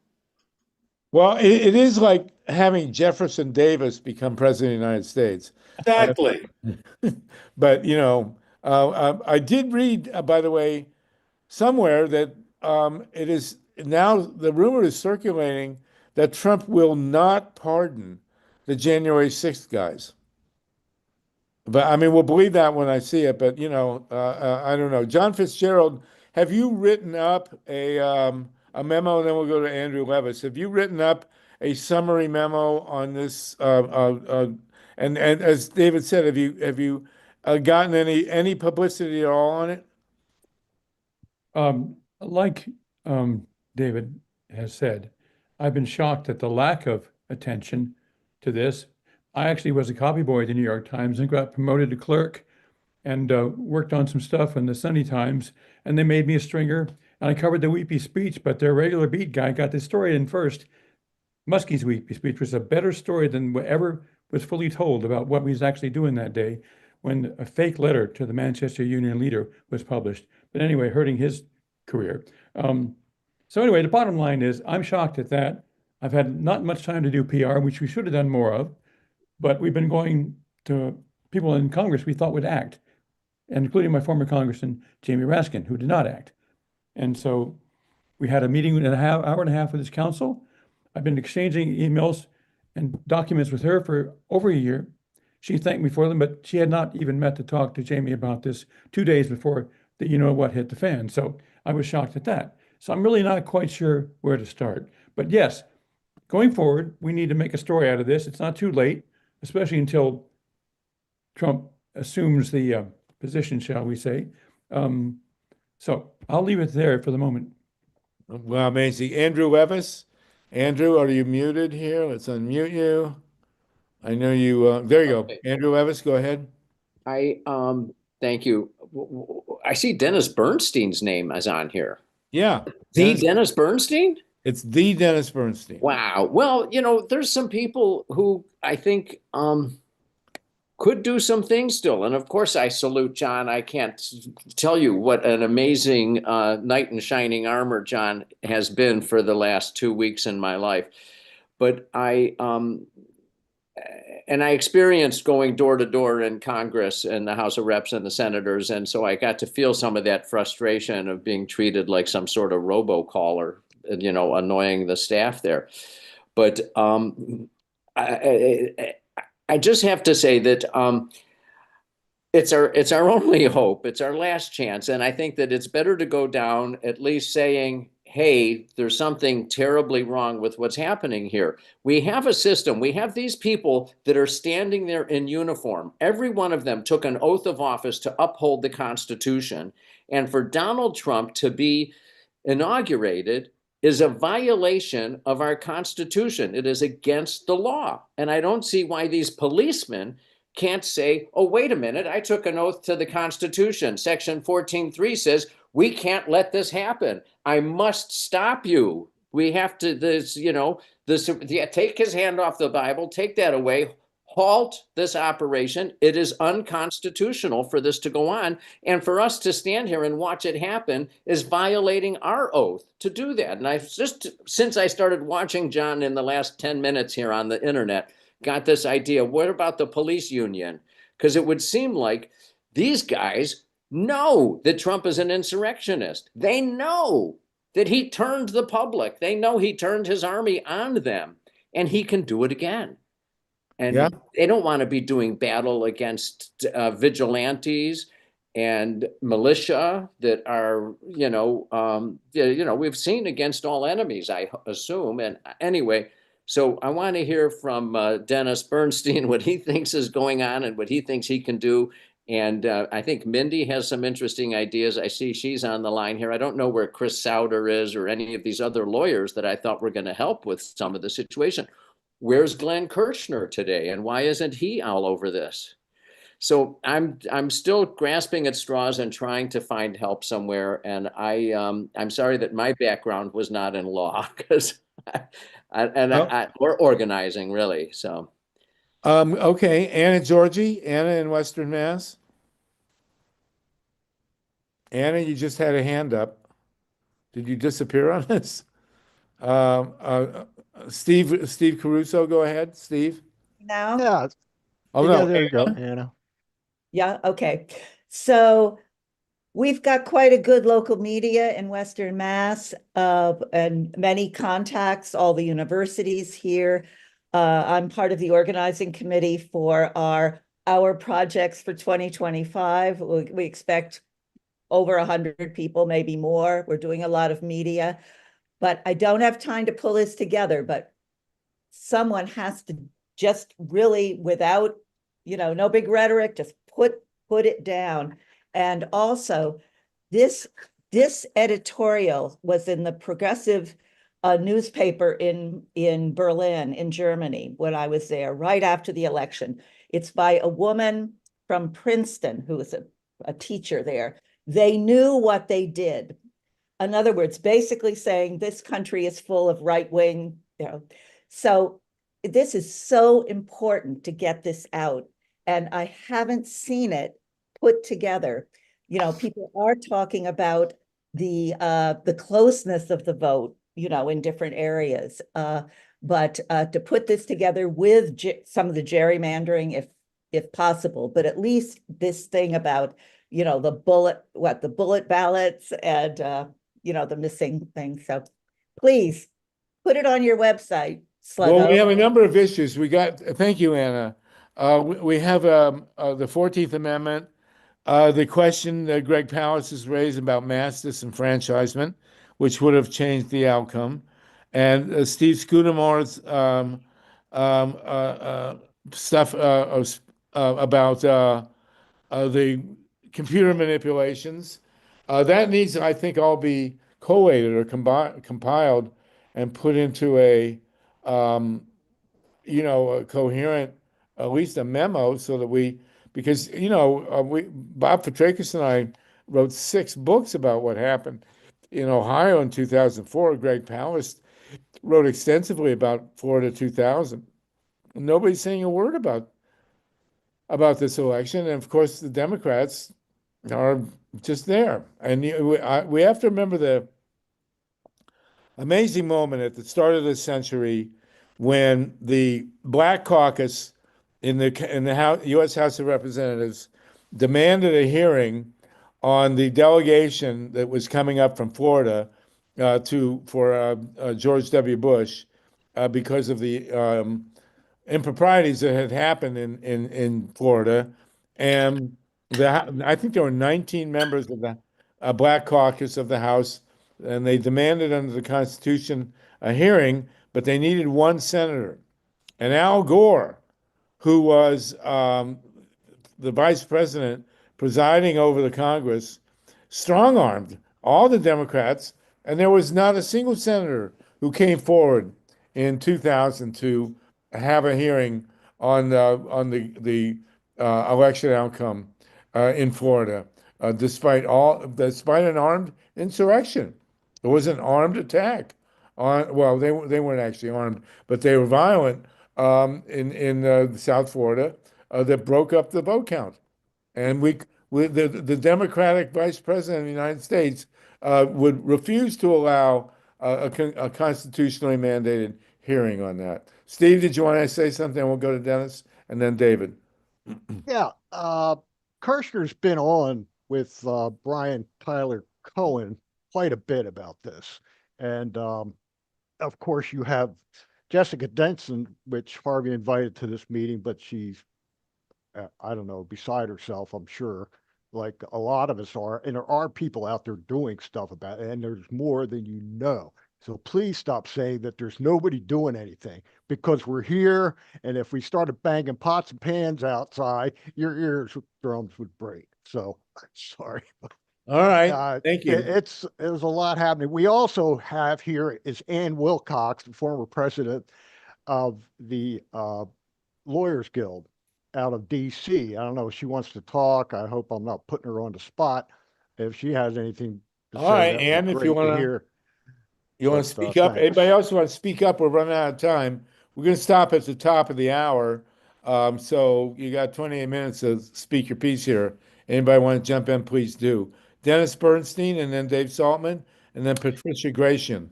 Well, it is like having Jefferson Davis become president of the United States. Exactly. But, I did read, by the way, somewhere that it is now, the rumor is circulating that Trump will not pardon the January 6th guys. But I mean, we'll believe that when I see it. But I don't know. John Fitzgerald, have you written up a memo? And then we'll go to Andrew Levis. Have you written up a summary memo on this? And as David said, have you gotten any publicity at all on it? Like David has said, I've been shocked at the lack of attention to this. I actually was a copy boy at the New York Times and got promoted to clerk, and worked on some stuff in the Sunday Times, and they made me a stringer, and I covered the Weepy speech, but their regular beat guy got the story in first. Muskie's Weepy speech was a better story than whatever was fully told about what he was actually doing that day, when a fake letter to the Manchester Union leader was published. But anyway, hurting his career. So anyway, the bottom line is I'm shocked at that. I've had not much time to do PR, which we should have done more of, but we've been going to people in Congress we thought would act, and including my former Congressman, Jamie Raskin, who did not act. And so we had a meeting in hour and a half with his counsel. I've been exchanging emails and documents with her for over a year. She thanked me for them, but she had not even met to talk to Jamie about this 2 days before the what hit the fan. So I was shocked at that. So I'm really not quite sure where to start. But yes, going forward, we need to make a story out of this. It's not too late, especially until Trump assumes the position, shall we say. So I'll leave it there for the moment. Well, amazing. Andrew Levis. Andrew, are you muted here? Let's unmute you. I know you. There you go. Andrew Levis, go ahead. Thank you. I see Dennis Bernstein's name is on here. Yeah. Dennis Bernstein? It's the Dennis Bernstein. Wow. Well, there's some people who I think could do some things still. And of course, I salute John. I can't tell you what an amazing knight in shining armor John has been for the last 2 weeks in my life. But I experienced going door to door in Congress and the House of Reps and the senators. And so I got to feel some of that frustration of being treated like some sort of robocaller, annoying the staff there. But I just have to say that it's our only hope. It's our last chance. And I think that it's better to go down at least saying, hey, there's something terribly wrong with what's happening here. We have a system. We have these people that are standing there in uniform. Every one of them took an oath of office to uphold the Constitution. And for Donald Trump to be inaugurated is a violation of our Constitution. It is against the law. And I don't see why these policemen can't say, oh, wait a minute, I took an oath to the Constitution. Section 14.3 says, we can't let this happen. I must stop you. We have to, take his hand off the Bible, take that away, halt this operation. It is unconstitutional for this to go on. And for us to stand here and watch it happen is violating our oath to do that. And since I started watching John in the last 10 minutes here on the internet, got this idea, what about the police union? Because it would seem like these guys know that Trump is an insurrectionist. They know that he turned the public. They know he turned his army on them, and he can do it again. And they don't want to be doing battle against vigilantes and militia that are, we've seen against all enemies, I assume. And anyway, so I want to hear from Dennis Bernstein, what he thinks is going on and what he thinks he can do. And I think Mindy has some interesting ideas. I see she's on the line here. I don't know where Chris Sauder is or any of these other lawyers that I thought were going to help with some of the situation. Where's Glenn Kirshner today? And why isn't he all over this? So I'm still grasping at straws and trying to find help somewhere. And I'm sorry that my background was not in law because or organizing really. So okay, Anna Georgie, Anna in Western Mass. Anna, you just had a hand up. Did you disappear on us? Steve Caruso, go ahead, Steve. Now? Yeah. Oh Yeah, no, there you go, Anna. Yeah, okay. So we've got quite a good local media in Western Mass, and many contacts, all the universities here. I'm part of the organizing committee for our projects for 2025. We expect over 100 people, maybe more. We're doing a lot of media, but I don't have time to pull this together, but someone has to just really, without, no big rhetoric, just put it down. And also this editorial was in the progressive newspaper in Berlin, in Germany, when I was there, right after the election. It's by a woman from Princeton who was a teacher there. They knew what they did. In other words, basically saying this country is full of right-wing, So this is so important to get this out. And I haven't seen it put together. People are talking about the closeness of the vote, in different areas. But to put this together with some of the gerrymandering, if possible, but at least this thing about, the bullet ballots and, the missing things. So please put it on your website. Well, we have a number of issues. Thank you, Anna. We have the 14th Amendment, the question that Greg Palast has raised about mass disenfranchisement, which would have changed the outcome, and Steve Scudamore's stuff about the computer manipulations. That needs, I think, all be collated or compiled and put into a coherent, at least a memo, so that because Bob Petrakis and I wrote 6 books about what happened in Ohio in 2004. Greg Palast wrote extensively about Florida 2000. Nobody's saying a word about this election, and of course the Democrats are just there. And we have to remember the amazing moment at the start of this century when the Black Caucus in the U.S. House of Representatives demanded a hearing on the delegation that was coming up from Florida for George W. Bush because of the improprieties that had happened in Florida, and I think there were 19 members of the Black Caucus of the House, and they demanded under the Constitution a hearing, but they needed one senator. And Al Gore, who was the vice president presiding over the Congress, strong armed all the Democrats, and there was not a single senator who came forward in 2000 to have a hearing on the election outcome in Florida, despite an armed insurrection. It was an armed attack on. Well, they weren't actually armed, but they were violent in South Florida that broke up the vote count. And the Democratic vice president of the United States would refuse to allow a constitutionally mandated hearing on that. Steve, did you want to say something? We'll go to Dennis and then David. Yeah, Kirshner's been on with Brian Tyler Cohen quite a bit about this. And of course, you have Jessica Denson, which Harvey invited to this meeting, but she's, I don't know, beside herself, I'm sure, like a lot of us are. And there are people out there doing stuff about it, and there's more than you know. So please stop saying that there's nobody doing anything, because we're here. And if we started banging pots and pans outside, your eardrums would break. So sorry. All right. Thank you. It was a lot happening. We also have here is Ann Wilcox, the former president of the Lawyers Guild out of DC. I don't know if she wants to talk. I hope I'm not putting her on the spot. If she has anything to All say, right, that would be Ann, if you great to want hear. you want to speak up? Thanks. Anybody else want to speak up? We're running out of time. We're going to stop at the top of the hour. So you got 28 minutes to speak your piece here. Anybody want to jump in, please do. Dennis Bernstein, and then Dave Saltman, and then Patricia Gratian.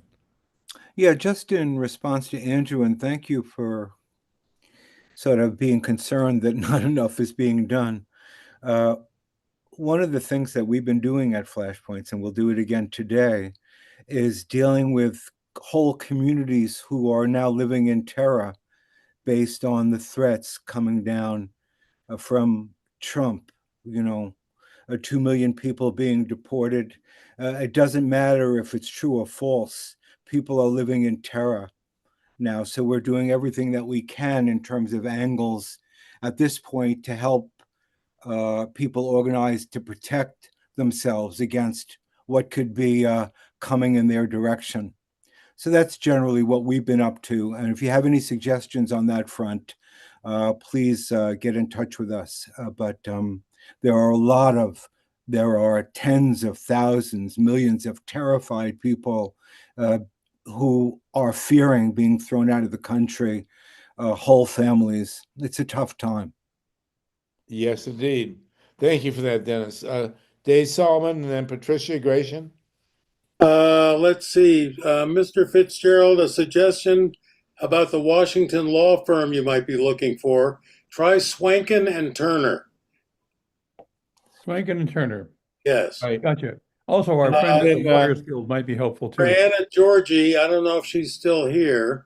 Yeah, just in response to Andrew, and thank you for sort of being concerned that not enough is being done. One of the things that we've been doing at Flashpoints, and we'll do it again today, is dealing with whole communities who are now living in terror based on the threats coming down from Trump. 2 million people being deported. It doesn't matter if it's true or false. People are living in terror now. So we're doing everything that we can in terms of angles at this point to help people organize to protect themselves against what could be coming in their direction. So that's generally what we've been up to. And if you have any suggestions on that front, please get in touch with us. But there are tens of thousands, millions of terrified people who are fearing being thrown out of the country, whole families. It's a tough time. Yes, indeed. Thank you for that, Dennis. Dave Solomon and then Patricia Gratian. Let's see, Mr. Fitzgerald, a suggestion about the Washington law firm you might be looking for. Try Swanken and Turner. Swanken and Turner. Yes. All right, gotcha. Also, our friends at the Lawyers Guild might be helpful too. Brianna Georgie, I don't know if she's still here,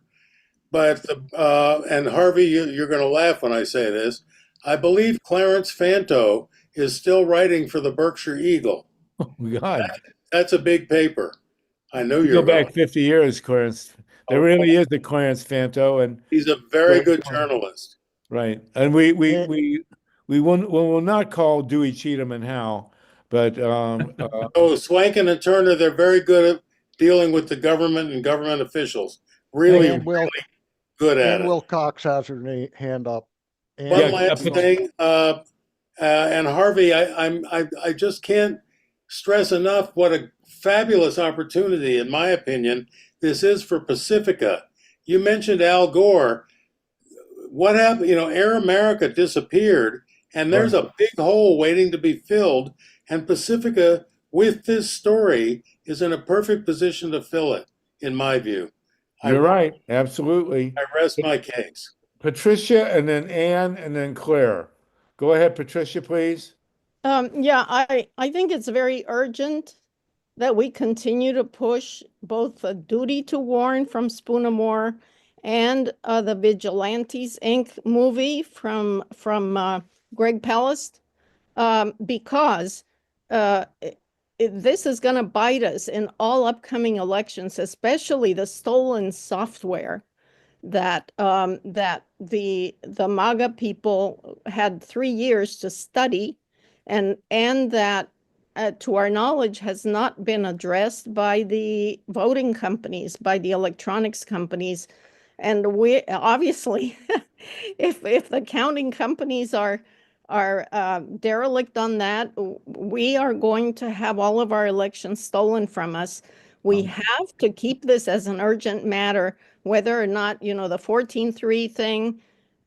but and Harvey, you're going to laugh when I say this. I believe Clarence Fanto is still writing for the Berkshire Eagle. Oh, God. That's a big paper. I know you're go back 50 years, Clarence. There really is a Clarence Fanto, and he's a very good journalist. Right, and we will not call Dewey, Cheatham, and Howe, but Swanken and Turner, they're very good at dealing with the government and government officials. Really good at it. Wilcox has her hand up. One last thing, and Harvey, I just can't stress enough what a fabulous opportunity, in my opinion, this is for Pacifica. You mentioned Al Gore. What happened? Air America disappeared, and there's a big hole waiting to be filled. And Pacifica, with this story, is in a perfect position to fill it, in my view. You're right. Absolutely. I rest my case. Patricia, and then Ann, and then Claire. Go ahead, Patricia, please. Yeah, I think it's very urgent that we continue to push both the Duty to Warn from Spoonermore and the Vigilantes Inc. movie from Greg Palast. because this is going to bite us in all upcoming elections, especially the stolen software that that the MAGA people had 3 years to study, and that to our knowledge has not been addressed by the voting companies, by the electronics companies. And we obviously, if the counting companies are derelict on that, we are going to have all of our elections stolen from us. We have to keep this as an urgent matter, whether or not, you know, the 14-3 thing.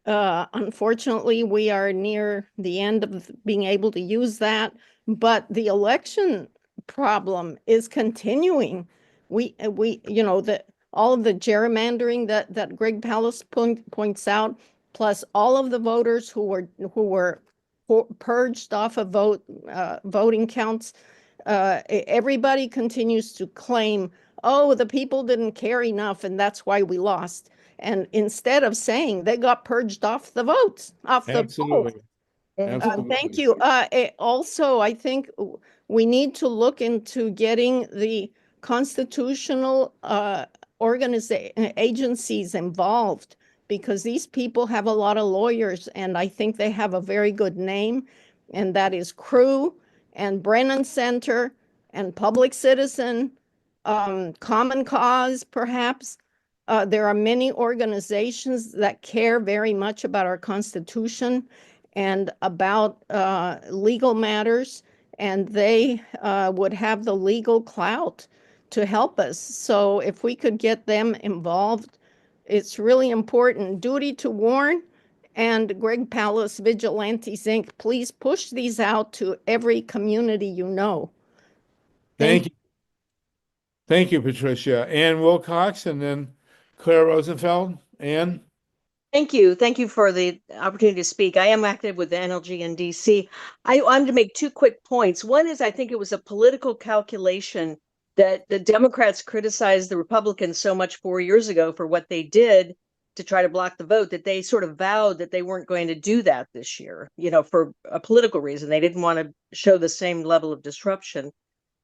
Unfortunately, we are near the end of being able to use that, but the election problem is continuing. We you know, all of the gerrymandering that Greg Palast points out, plus all of the voters who were purged off of voting counts. Everybody continues to claim, oh, the people didn't care enough, and that's why we lost. And instead of saying they got purged off the votes, off the polls. Absolutely. Absolutely. Thank you. Also, I think we need to look into getting the constitutional agencies involved, because these people have a lot of lawyers, and I think they have a very good name, and that is Crew and Brennan Center and Public Citizen, Common Cause, perhaps. There are many organizations that care very much about our Constitution and about legal matters, and they would have the legal clout to help us. So if we could get them involved, it's really important. Duty to Warn and Greg Palast Vigilantes Inc., please push these out to every community you know. Thank you. Thank you, Patricia. Ann Wilcox, and then Claire Rosenfeld. Ann? Thank you. Thank you for the opportunity to speak. I am active with the NLG in DC. I wanted to make two quick points. One is I think it was a political calculation that the Democrats criticized the Republicans so much 4 years ago for what they did to try to block the vote, that they sort of vowed that they weren't going to do that this year, you know, for a political reason. They didn't want to show the same level of disruption.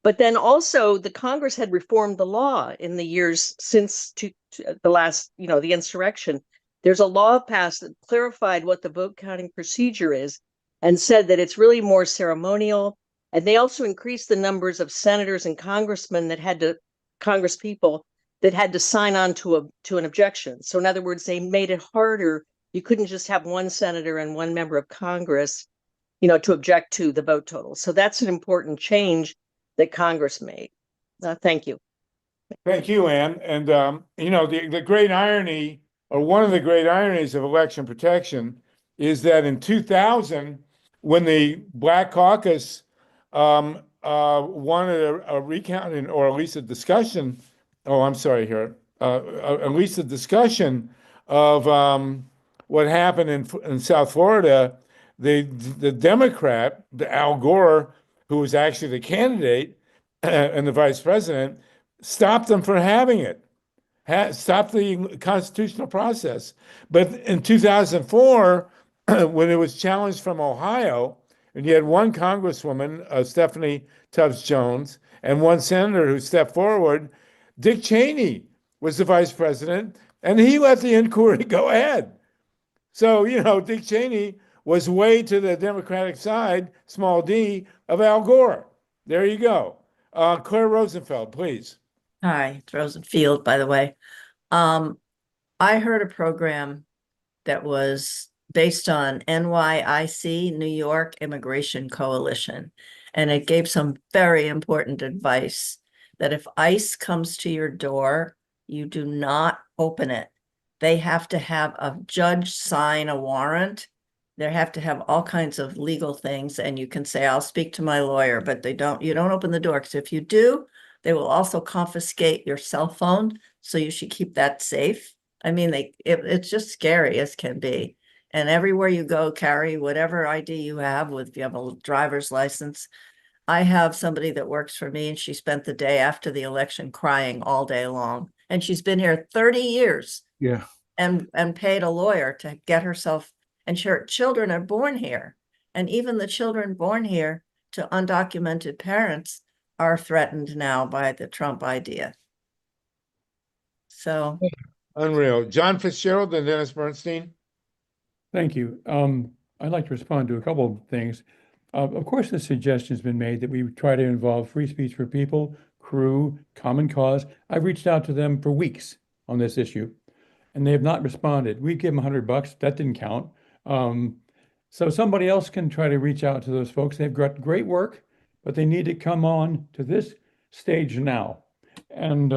But then also the Congress had reformed the law in the years since the last, you know, the insurrection. There's a law passed that clarified what the vote counting procedure is and said that it's really more ceremonial. And they also increased the numbers of senators and congressmen that had to, congresspeople that had to sign on to an objection. So in other words, they made it harder. You couldn't just have one senator and one member of Congress, you know, to object to the vote total. So that's an important change that Congress made. Thank you. Thank you, Ann. And, you know, the great irony, or one of the great ironies of election protection, is that in 2000, when the Black Caucus wanted a recount, or at least a discussion, at least a discussion of what happened in South Florida, the Democrat, the Al Gore, who was actually the candidate and the vice president, stopped them from having it. Stop the constitutional process. But in 2004, when it was challenged from Ohio, and you had one congresswoman, Stephanie Tubbs Jones, and one senator who stepped forward, Dick Cheney was the vice president, and he let the inquiry go ahead. So, you know, Dick Cheney was way to the Democratic side, small d, of Al Gore. There you go. Claire Rosenfeld, please. Hi, it's Rosenfield, by the way. I heard a program that was based on NYIC, New York Immigration Coalition, and it gave some very important advice that if ICE comes to your door, you do not open it. They have to have a judge sign a warrant. They have to have all kinds of legal things, and you can say, I'll speak to my lawyer, but you don't open the door, because if you do, they will also confiscate your cell phone, so you should keep that safe. I mean, it's just scary as can be. And everywhere you go, carry whatever ID you have, if you have a driver's license. I have somebody that works for me, and she spent the day after the election crying all day long. And she's been here 30 years. Yeah. And paid a lawyer to get herself, and her children are born here. And even the children born here to undocumented parents are threatened now by the Trump idea. So Unreal. John Fitzgerald and Dennis Bernstein. Thank you. I'd like to respond to a couple of things. Of course, the suggestion has been made that we try to involve Free Speech for People, Crew, Common Cause. I've reached out to them for weeks on this issue, and they have not responded. We give them $100. That didn't count. So somebody else can try to reach out to those folks. They've got great work, but they need to come on to this stage now. And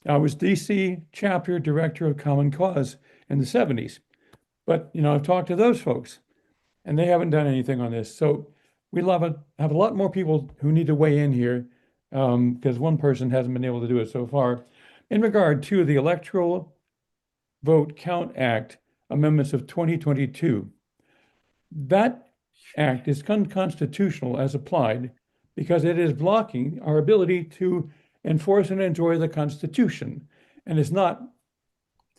I was DC chapter director of Common Cause in the 70s. But, I've talked to those folks and they haven't done anything on this. So we have a lot more people who need to weigh in here because one person hasn't been able to do it so far. In regard to the Electoral Vote Count Act amendments of 2022, that act is unconstitutional as applied because it is blocking our ability to enforce and enjoy the Constitution. And it's not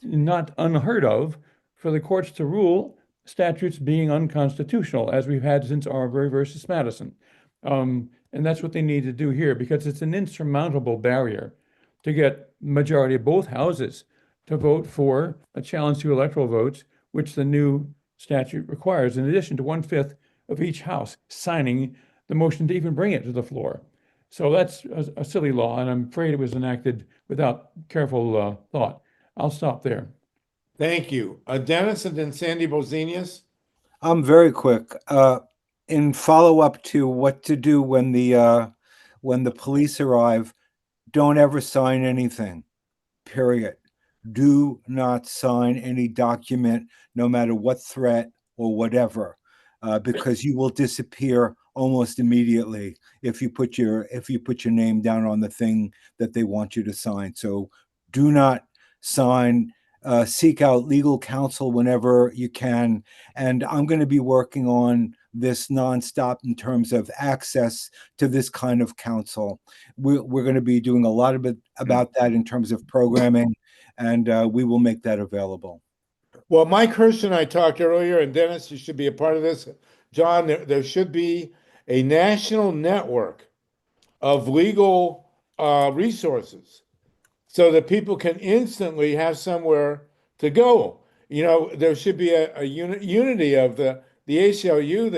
unheard of for the courts to rule statutes being unconstitutional, as we've had since Arbery versus Mattheissen. And that's what they need to do here, because it's an insurmountable barrier to get majority of both houses to vote for a challenge to electoral votes, which the new statute requires, in addition to 1/5 of each house signing the motion to even bring it to the floor. So that's a silly law, and I'm afraid it was enacted without careful thought. I'll stop there. Thank you. Dennis and then Sandy Bozenius. I'm very quick. In follow-up to what to do when the police arrive, don't ever sign anything, period. Do not sign any document, no matter what threat or whatever, because you will disappear almost immediately if you put your name down on the thing that they want you to sign. So do not sign. Seek out legal counsel whenever you can. And I'm going to be working on this nonstop in terms of access to this kind of counsel. We're going to be doing a lot of it about that in terms of programming, and we will make that available. Well, Mike Hirsch and I talked earlier, and Dennis, you should be a part of this. John, there should be a national network of legal resources so that people can instantly have somewhere to go. There should be a unity of the ACLU,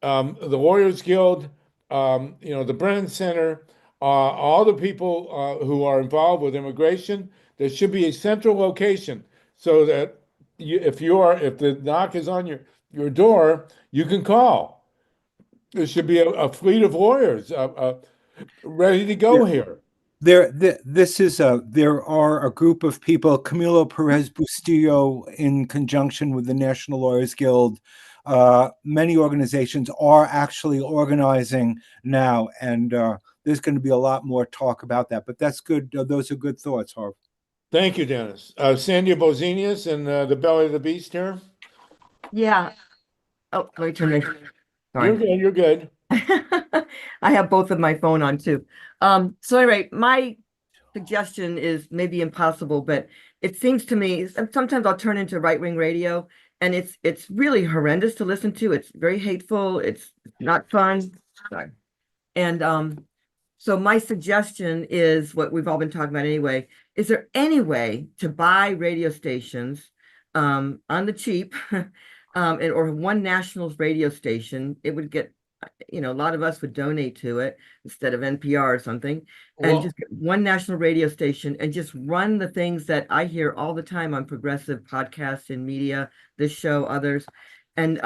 the Lawyers Guild, the Brennan Center, all the people who are involved with immigration. There should be a central location so that if the knock is on your door, you can call. There should be a fleet of lawyers ready to go here. There are a group of people, Camilo Perez Bustillo, in conjunction with the National Lawyers Guild. Many organizations are actually organizing now, and there's going to be a lot more talk about that. But that's good. Those are good thoughts, Harv. Thank you, Dennis. Sandy Bozenius and the belly of the beast here. Yeah. Oh, let me turn this. Sorry. You're good. I have both of my phone on too. So anyway, my suggestion is maybe impossible, but it seems to me sometimes I'll turn into right-wing radio and it's really horrendous to listen to. It's very hateful. It's not fun. Sorry. And so my suggestion is what we've all been talking about anyway. Is there any way to buy radio stations on the cheap or one national radio station? It would get, a lot of us would donate to it instead of NPR or something, and just get one national radio station and just run the things that I hear all the time on progressive podcasts and media, this show, others, and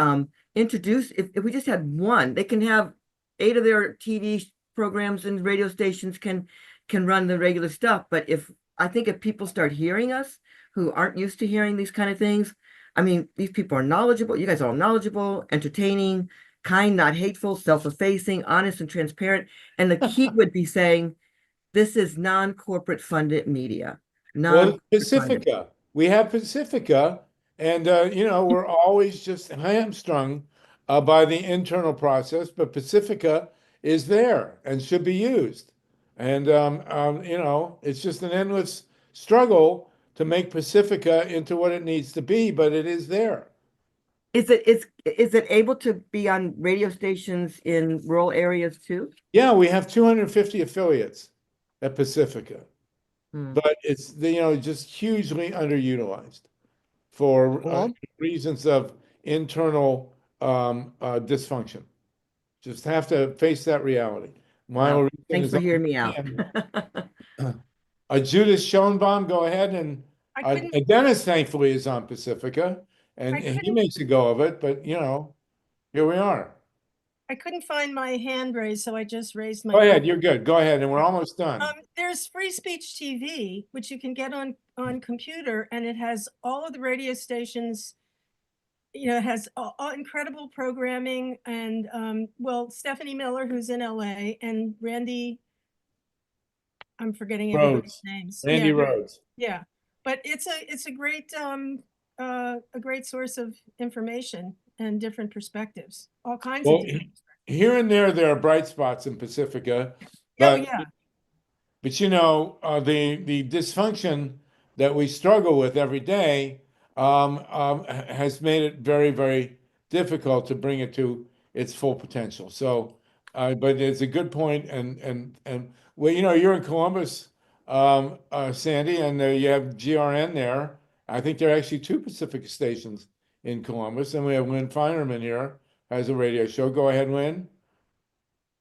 introduce, if we just had one, they can have 8 of their TV programs and radio stations can run the regular stuff. But I think if people start hearing us who aren't used to hearing these kind of things, I mean, these people are knowledgeable. You guys are all knowledgeable, entertaining, kind, not hateful, self-effacing, honest and transparent. And the key would be saying, this is non-corporate funded media. Pacifica. We have Pacifica, and we're always just hamstrung by the internal process, but Pacifica is there and should be used. And it's just an endless struggle to make Pacifica into what it needs to be, but it is there. Is it able to be on radio stations in rural areas too? Yeah, we have 250 affiliates at Pacifica, Hmm. but it's just hugely underutilized for reasons of internal dysfunction. Just have to face that reality. My Well, only reason thanks is for I'm hearing me out. Judith Schoenbaum, go ahead, and Dennis thankfully is on Pacifica, and he makes a go of it, but here we are. I couldn't find my hand raised, so I just raised my. Go ahead, you're good. Go ahead, and we're almost done. There's Free Speech TV, which you can get on computer, and it has all of the radio stations. It has all incredible programming, and well, Stephanie Miller, who's in LA, and Randy. I'm forgetting everybody's names. Randy Rhodes. Yeah, but it's a great source of information and different perspectives, all kinds of different. Here and there are bright spots in Pacifica, Oh but yeah. but the dysfunction that we struggle with every day has made it very, very difficult to bring it to its full potential. So, but it's a good point, and well, you're in Columbus, Sandy, and you have GRN there. I think there are actually two Pacifica stations in Columbus, and we have Lynn Feinerman here, has a radio show. Go ahead, Lynn.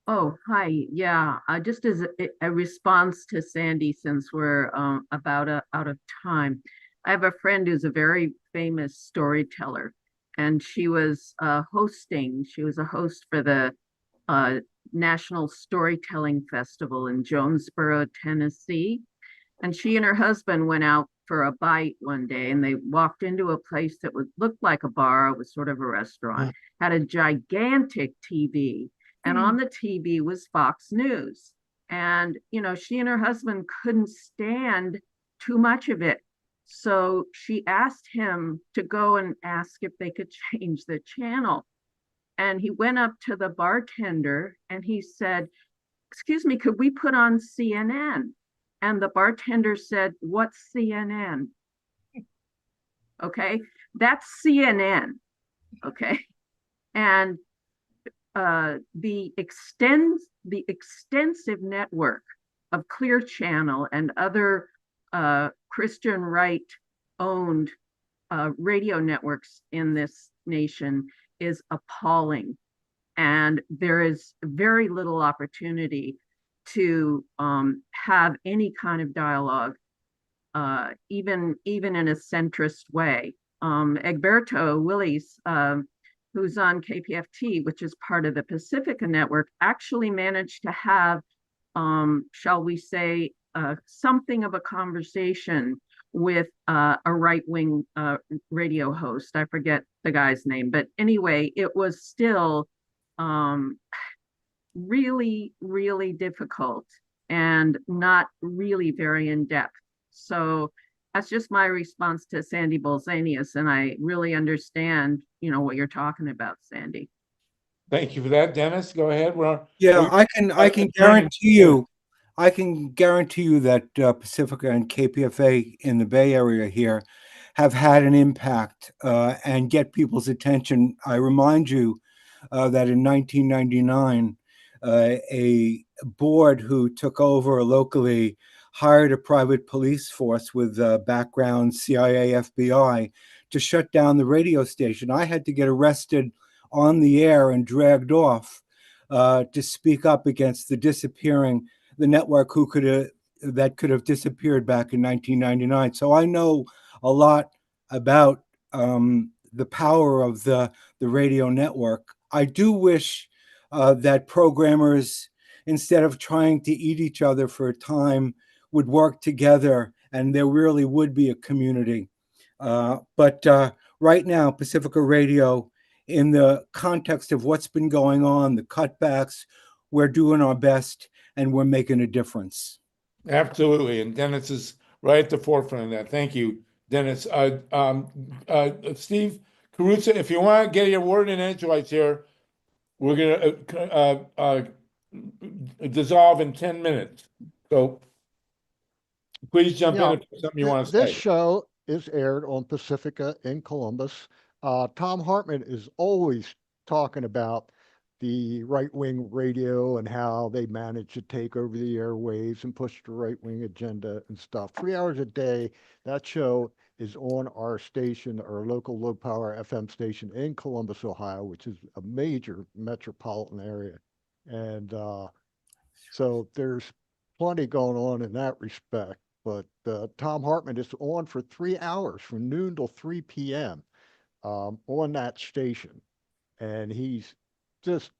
Oh, hi. Yeah, just as a response to Sandy, since we're about out of time, I have a friend who's a very famous storyteller, and she was she was a host for the National Storytelling Festival in Jonesboro, Tennessee. And she and her husband went out for a bite one day, and they walked into a place that looked like a bar. It was sort of a restaurant, had a gigantic TV. And on the TV was Fox News. And, she and her husband couldn't stand too much of it. So she asked him to go and ask if they could change the channel. And he went up to the bartender and he said, "Excuse me, could we put on CNN?" And the bartender said, "What's CNN?" Okay, that's CNN. Okay. And the extensive network of Clear Channel and other Christian right-owned radio networks in this nation is appalling, and there is very little opportunity to have any kind of dialogue, even in a centrist way. Egberto Willis, who's on KPFT, which is part of the Pacifica network, actually managed to have, shall we say, something of a conversation with a right-wing radio host. I forget the guy's name, but anyway, it was still really, really difficult and not really very in-depth. So that's just my response to Sandy Bolzanius, and I really understand, what you're talking about, Sandy. Thank you for that, Dennis. Go ahead. I can guarantee you that Pacifica and KPFA in the Bay Area here have had an impact and get people's attention. I remind you that in 1999, a board who took over locally hired a private police force with background CIA, FBI to shut down the radio station. I had to get arrested on the air and dragged off to speak up against the network that could have disappeared back in 1999. So I know a lot about the power of the radio network. I do wish that programmers, instead of trying to eat each other for a time, would work together, and there really would be a community. But right now, Pacifica Radio, in the context of what's been going on, the cutbacks, we're doing our best and we're making a difference. Absolutely. And Dennis is right at the forefront of that. Thank you, Dennis. Steve Caruso, if you want to get your word in edgewise here, we're going to dissolve in 10 minutes. So please jump in if there's something you want to say. This show is aired on Pacifica in Columbus. Tom Hartman is always talking about the right-wing radio and how they manage to take over the airwaves and push the right-wing agenda and stuff. 3 hours a day, that show is on our station, our local low-power FM station in Columbus, Ohio, which is a major metropolitan area. And so there's plenty going on in that respect. But Tom Hartman is on for 3 hours from noon till 3 p.m. On that station. And he's just,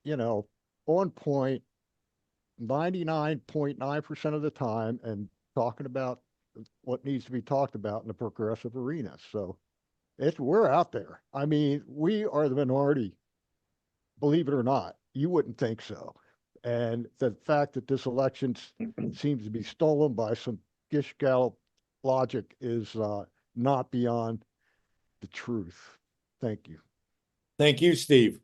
on point 99.9% of the time and talking about what needs to be talked about in the progressive arena. So we're out there. I mean, we are the minority, believe it or not. You wouldn't think so. And the fact that this election seems to be stolen by some gish gallop logic is not beyond the truth. Thank you. Thank you, Steve.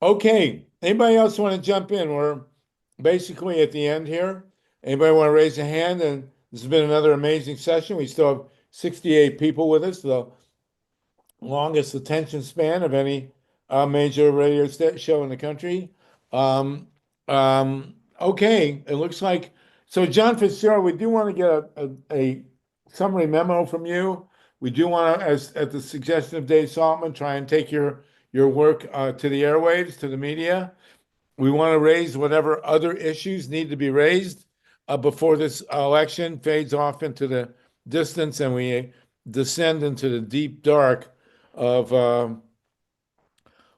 Okay, anybody else want to jump in? We're basically at the end here. Anybody want to raise a hand? And this has been another amazing session. We still have 68 people with us, the longest attention span of any major radio show in the country. Okay, it looks like, so John Fitzgerald, we do want to get a summary memo from you. We do want to, as at the suggestion of Dave Saltman, try and take your work to the airwaves, to the media. We want to raise whatever other issues need to be raised before this election fades off into the distance and we descend into the deep dark of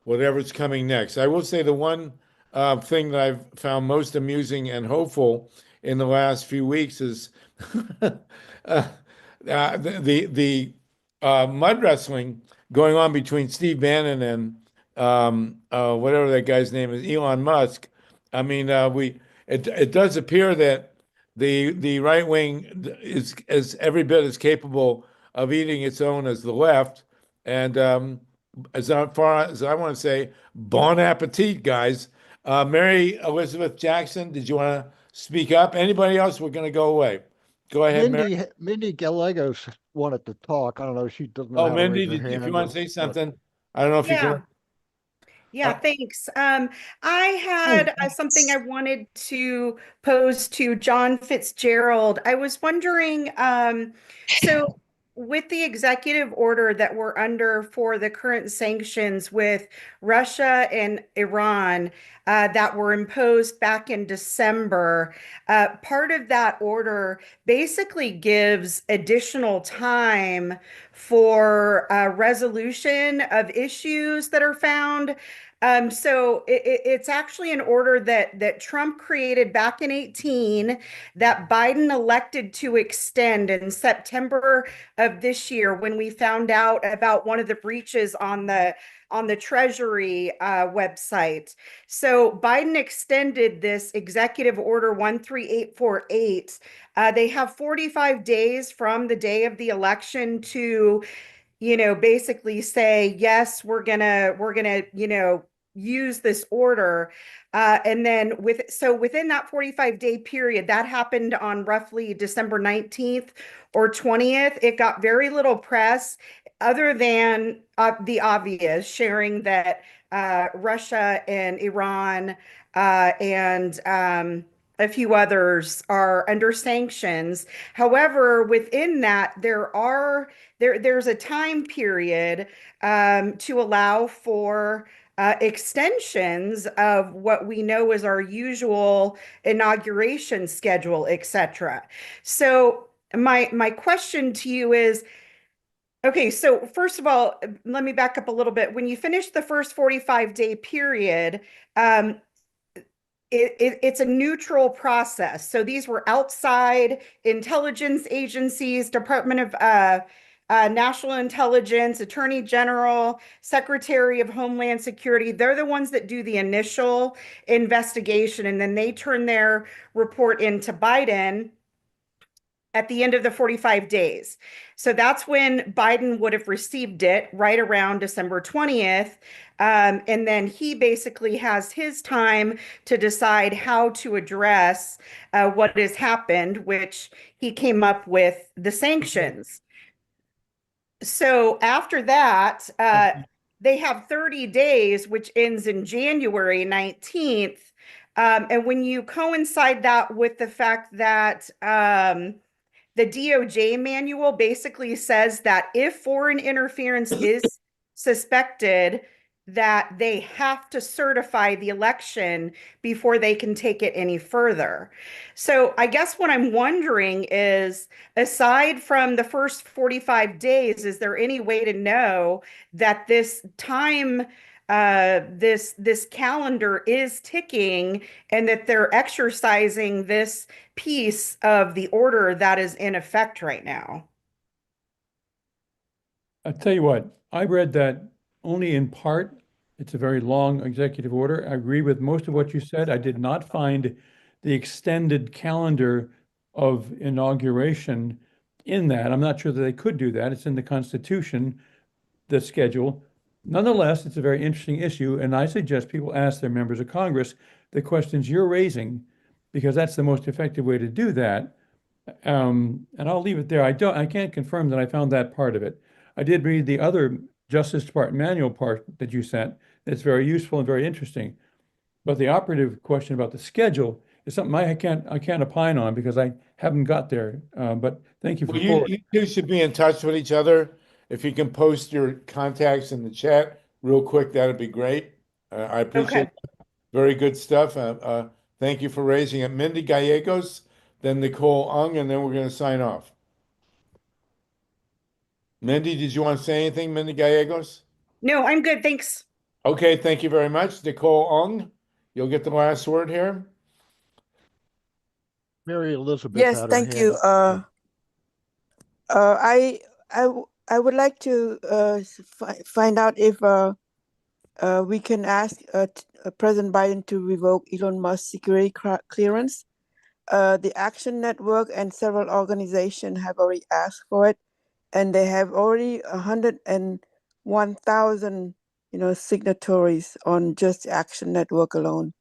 whatever's coming next. I will say the one thing that I've found most amusing and hopeful in the last few weeks is the mud wrestling going on between Steve Bannon and whatever that guy's name is, Elon Musk. I mean, it does appear that the right wing is every bit as capable of eating its own as the left. And as far as I want to say, bon appetit, guys. Mary Elizabeth Jackson, did you want to speak up? Anybody else? We're going to go away. Go ahead, Mary. Mindy Gallegos wanted to talk. I don't know. She doesn't know Oh, how to Mindy, raise her if you hand want to say something, I don't know if you can. Yeah, thanks. I had something I wanted to pose to John Fitzgerald. I was wondering, so with the executive order that we're under for the current sanctions with Russia and Iran that were imposed back in December, part of that order basically gives additional time for resolution of issues that are found. So it's actually an order that Trump created back in 2018 that Biden elected to extend in September of this year when we found out about one of the breaches on the Treasury website. So Biden extended this executive order 13848. They have 45 days from the day of the election to basically say, yes, we're gonna, use this order. And then within that 45-day period, that happened on roughly December 19th or 20th. It got very little press other than the obvious, sharing that Russia and Iran and a few others are under sanctions. However, within that, there's a time period to allow for extensions of what we know is our usual inauguration schedule, etc. So my question to you is, okay, so first of all, let me back up a little bit. When you finish the first 45-day period, it's a neutral process. So these were outside intelligence agencies, Department of National Intelligence, Attorney General, Secretary of Homeland Security. They're the ones that do the initial investigation, and then they turn their report into Biden at the end of the 45 days. So that's when Biden would have received it, right around December 20th. And then he basically has his time to decide how to address what has happened, which he came up with the sanctions. So after that, they have 30 days, which ends in January 19th. And when you coincide that with the fact that the DOJ manual basically says that if foreign interference is suspected, that they have to certify the election before they can take it any further. So I guess what I'm wondering is, aside from the first 45 days, is there any way to know that this time, this calendar is ticking and that they're exercising this piece of the order that is in effect right now? I'll tell you what, I read that only in part. It's a very long executive order. I agree with most of what you said. I did not find the extended calendar of inauguration in that. I'm not sure that they could do that. It's in the Constitution, the schedule. Nonetheless, it's a very interesting issue, and I suggest people ask their members of Congress the questions you're raising, because that's the most effective way to do that. And I'll leave it there. I can't confirm that I found that part of it. I did read the other Justice Department manual part that you sent. That's very useful and very interesting. But the operative question about the schedule is something I can't opine on because I haven't got there. But thank you for Well, forwarding. you two should be in touch with each other. If you can post your contacts in the chat real quick, that'd be great. I appreciate Okay. it. Very good stuff. Thank you for raising it. Mindy Gallegos, then Nicole Ung, and then we're going to sign off. Mindy, did you want to say anything, Mindy Gallegos? No, I'm good. Thanks. Okay, thank you very much. Nicole Ung, you'll get the last word here. Mary Elizabeth Yes, had her thank hand you. up. I would like to find out if we can ask President Biden to revoke Elon Musk's security clearance. The Action Network and several organizations have already asked for it, and they have already 101,000, signatories on just the Action Network alone.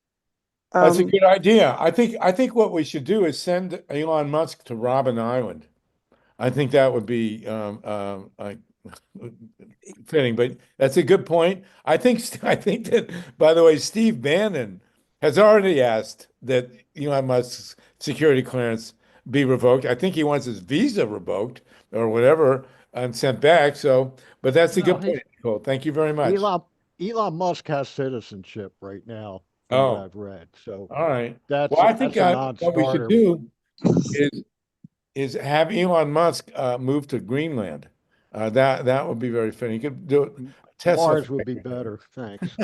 That's a good idea. I think what we should do is send Elon Musk to Robben Island. I think that would be fitting, but that's a good point. I think that, by the way, Steve Bannon has already asked that Elon Musk's security clearance be revoked. I think he wants his visa revoked or whatever and sent back. So, but that's a good point, Nicole. Thank you very much. Elon Musk has citizenship right now, from what Oh, I've read. So all right. that's Well, I think a what we should non-starter. do is have Elon Musk move to Greenland. That would be very fitting. You could do it. Tesla Mars would be better. Thanks.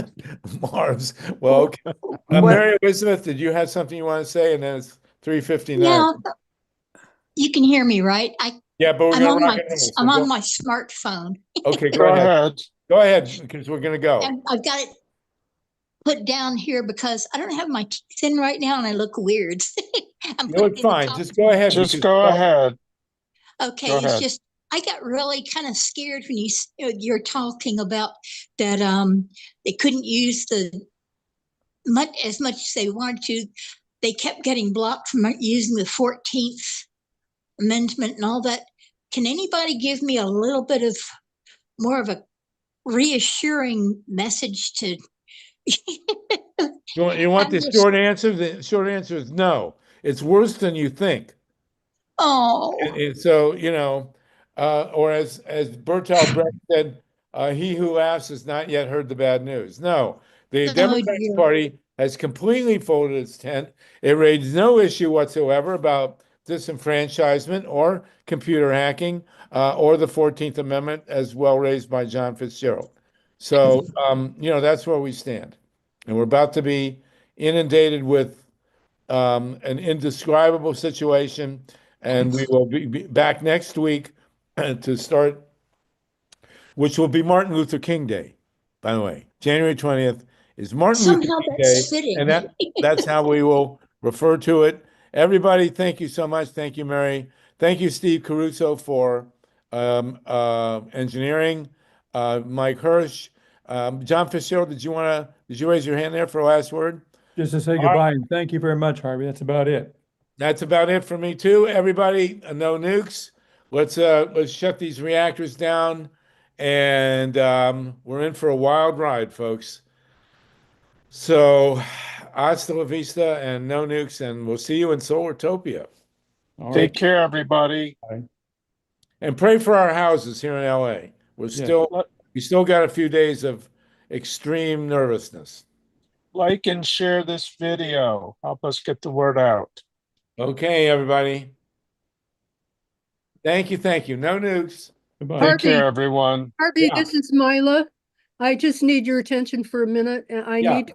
Mars. Well, okay. Mary Elizabeth, did you have something you want to say? And then it's 3:59. Yeah, you can hear me, right? Yeah, but we're I'm gonna on rock my and roll. So I'm go- on my smartphone. Okay, Go ahead. Go ahead, because we're gonna go. And I've got it put down here because I don't have my teeth in right now and I look weird. I'm No, it's putting it in the fine. top. Just go ahead. Just because- go ahead. Okay, Go it's ahead. just I got really kind of scared when you're talking about that they couldn't use as much as they wanted to. They kept getting blocked from using the 14th Amendment and all that. Can anybody give me a little bit of more of a reassuring message to You want the short answer? The short answer is no. It's worse than you think. Oh, So, or as Bertolt Brecht said, he who laughs has not yet heard the bad news. No, the Democratic dear. Party has completely folded its tent. It raised no issue whatsoever about disenfranchisement or computer hacking or the 14th Amendment, as well raised by John Fitzgerald. So, that's where we stand. And we're about to be inundated with an indescribable situation. And we will be back next week to start, which will be Martin Luther King Day, by the way. January 20th is Martin Luther Somehow King that's Day, fitting. and that's how we will refer to it. Everybody, thank you so much. Thank you, Mary. Thank you, Steve Caruso, for engineering. Mike Hirsch. John Fitzgerald, did you raise your hand there for a last word? Just to say goodbye and thank you very much, Harvey. That's about it. That's about it for me too. Everybody, no nukes. let's shut these reactors down, and we're in for a wild ride, folks. So, hasta la vista and no nukes, and we'll see you in Solartopia. Take care, everybody. And pray for our houses here in LA. We still got a few days of extreme nervousness. Like and share this video. Help us get the word out. Okay, everybody. Thank you, thank you. No nukes. Goodbye. Take care, everyone. Harvey, this is Mila. I just need your attention for a minute, and I Yeah. need to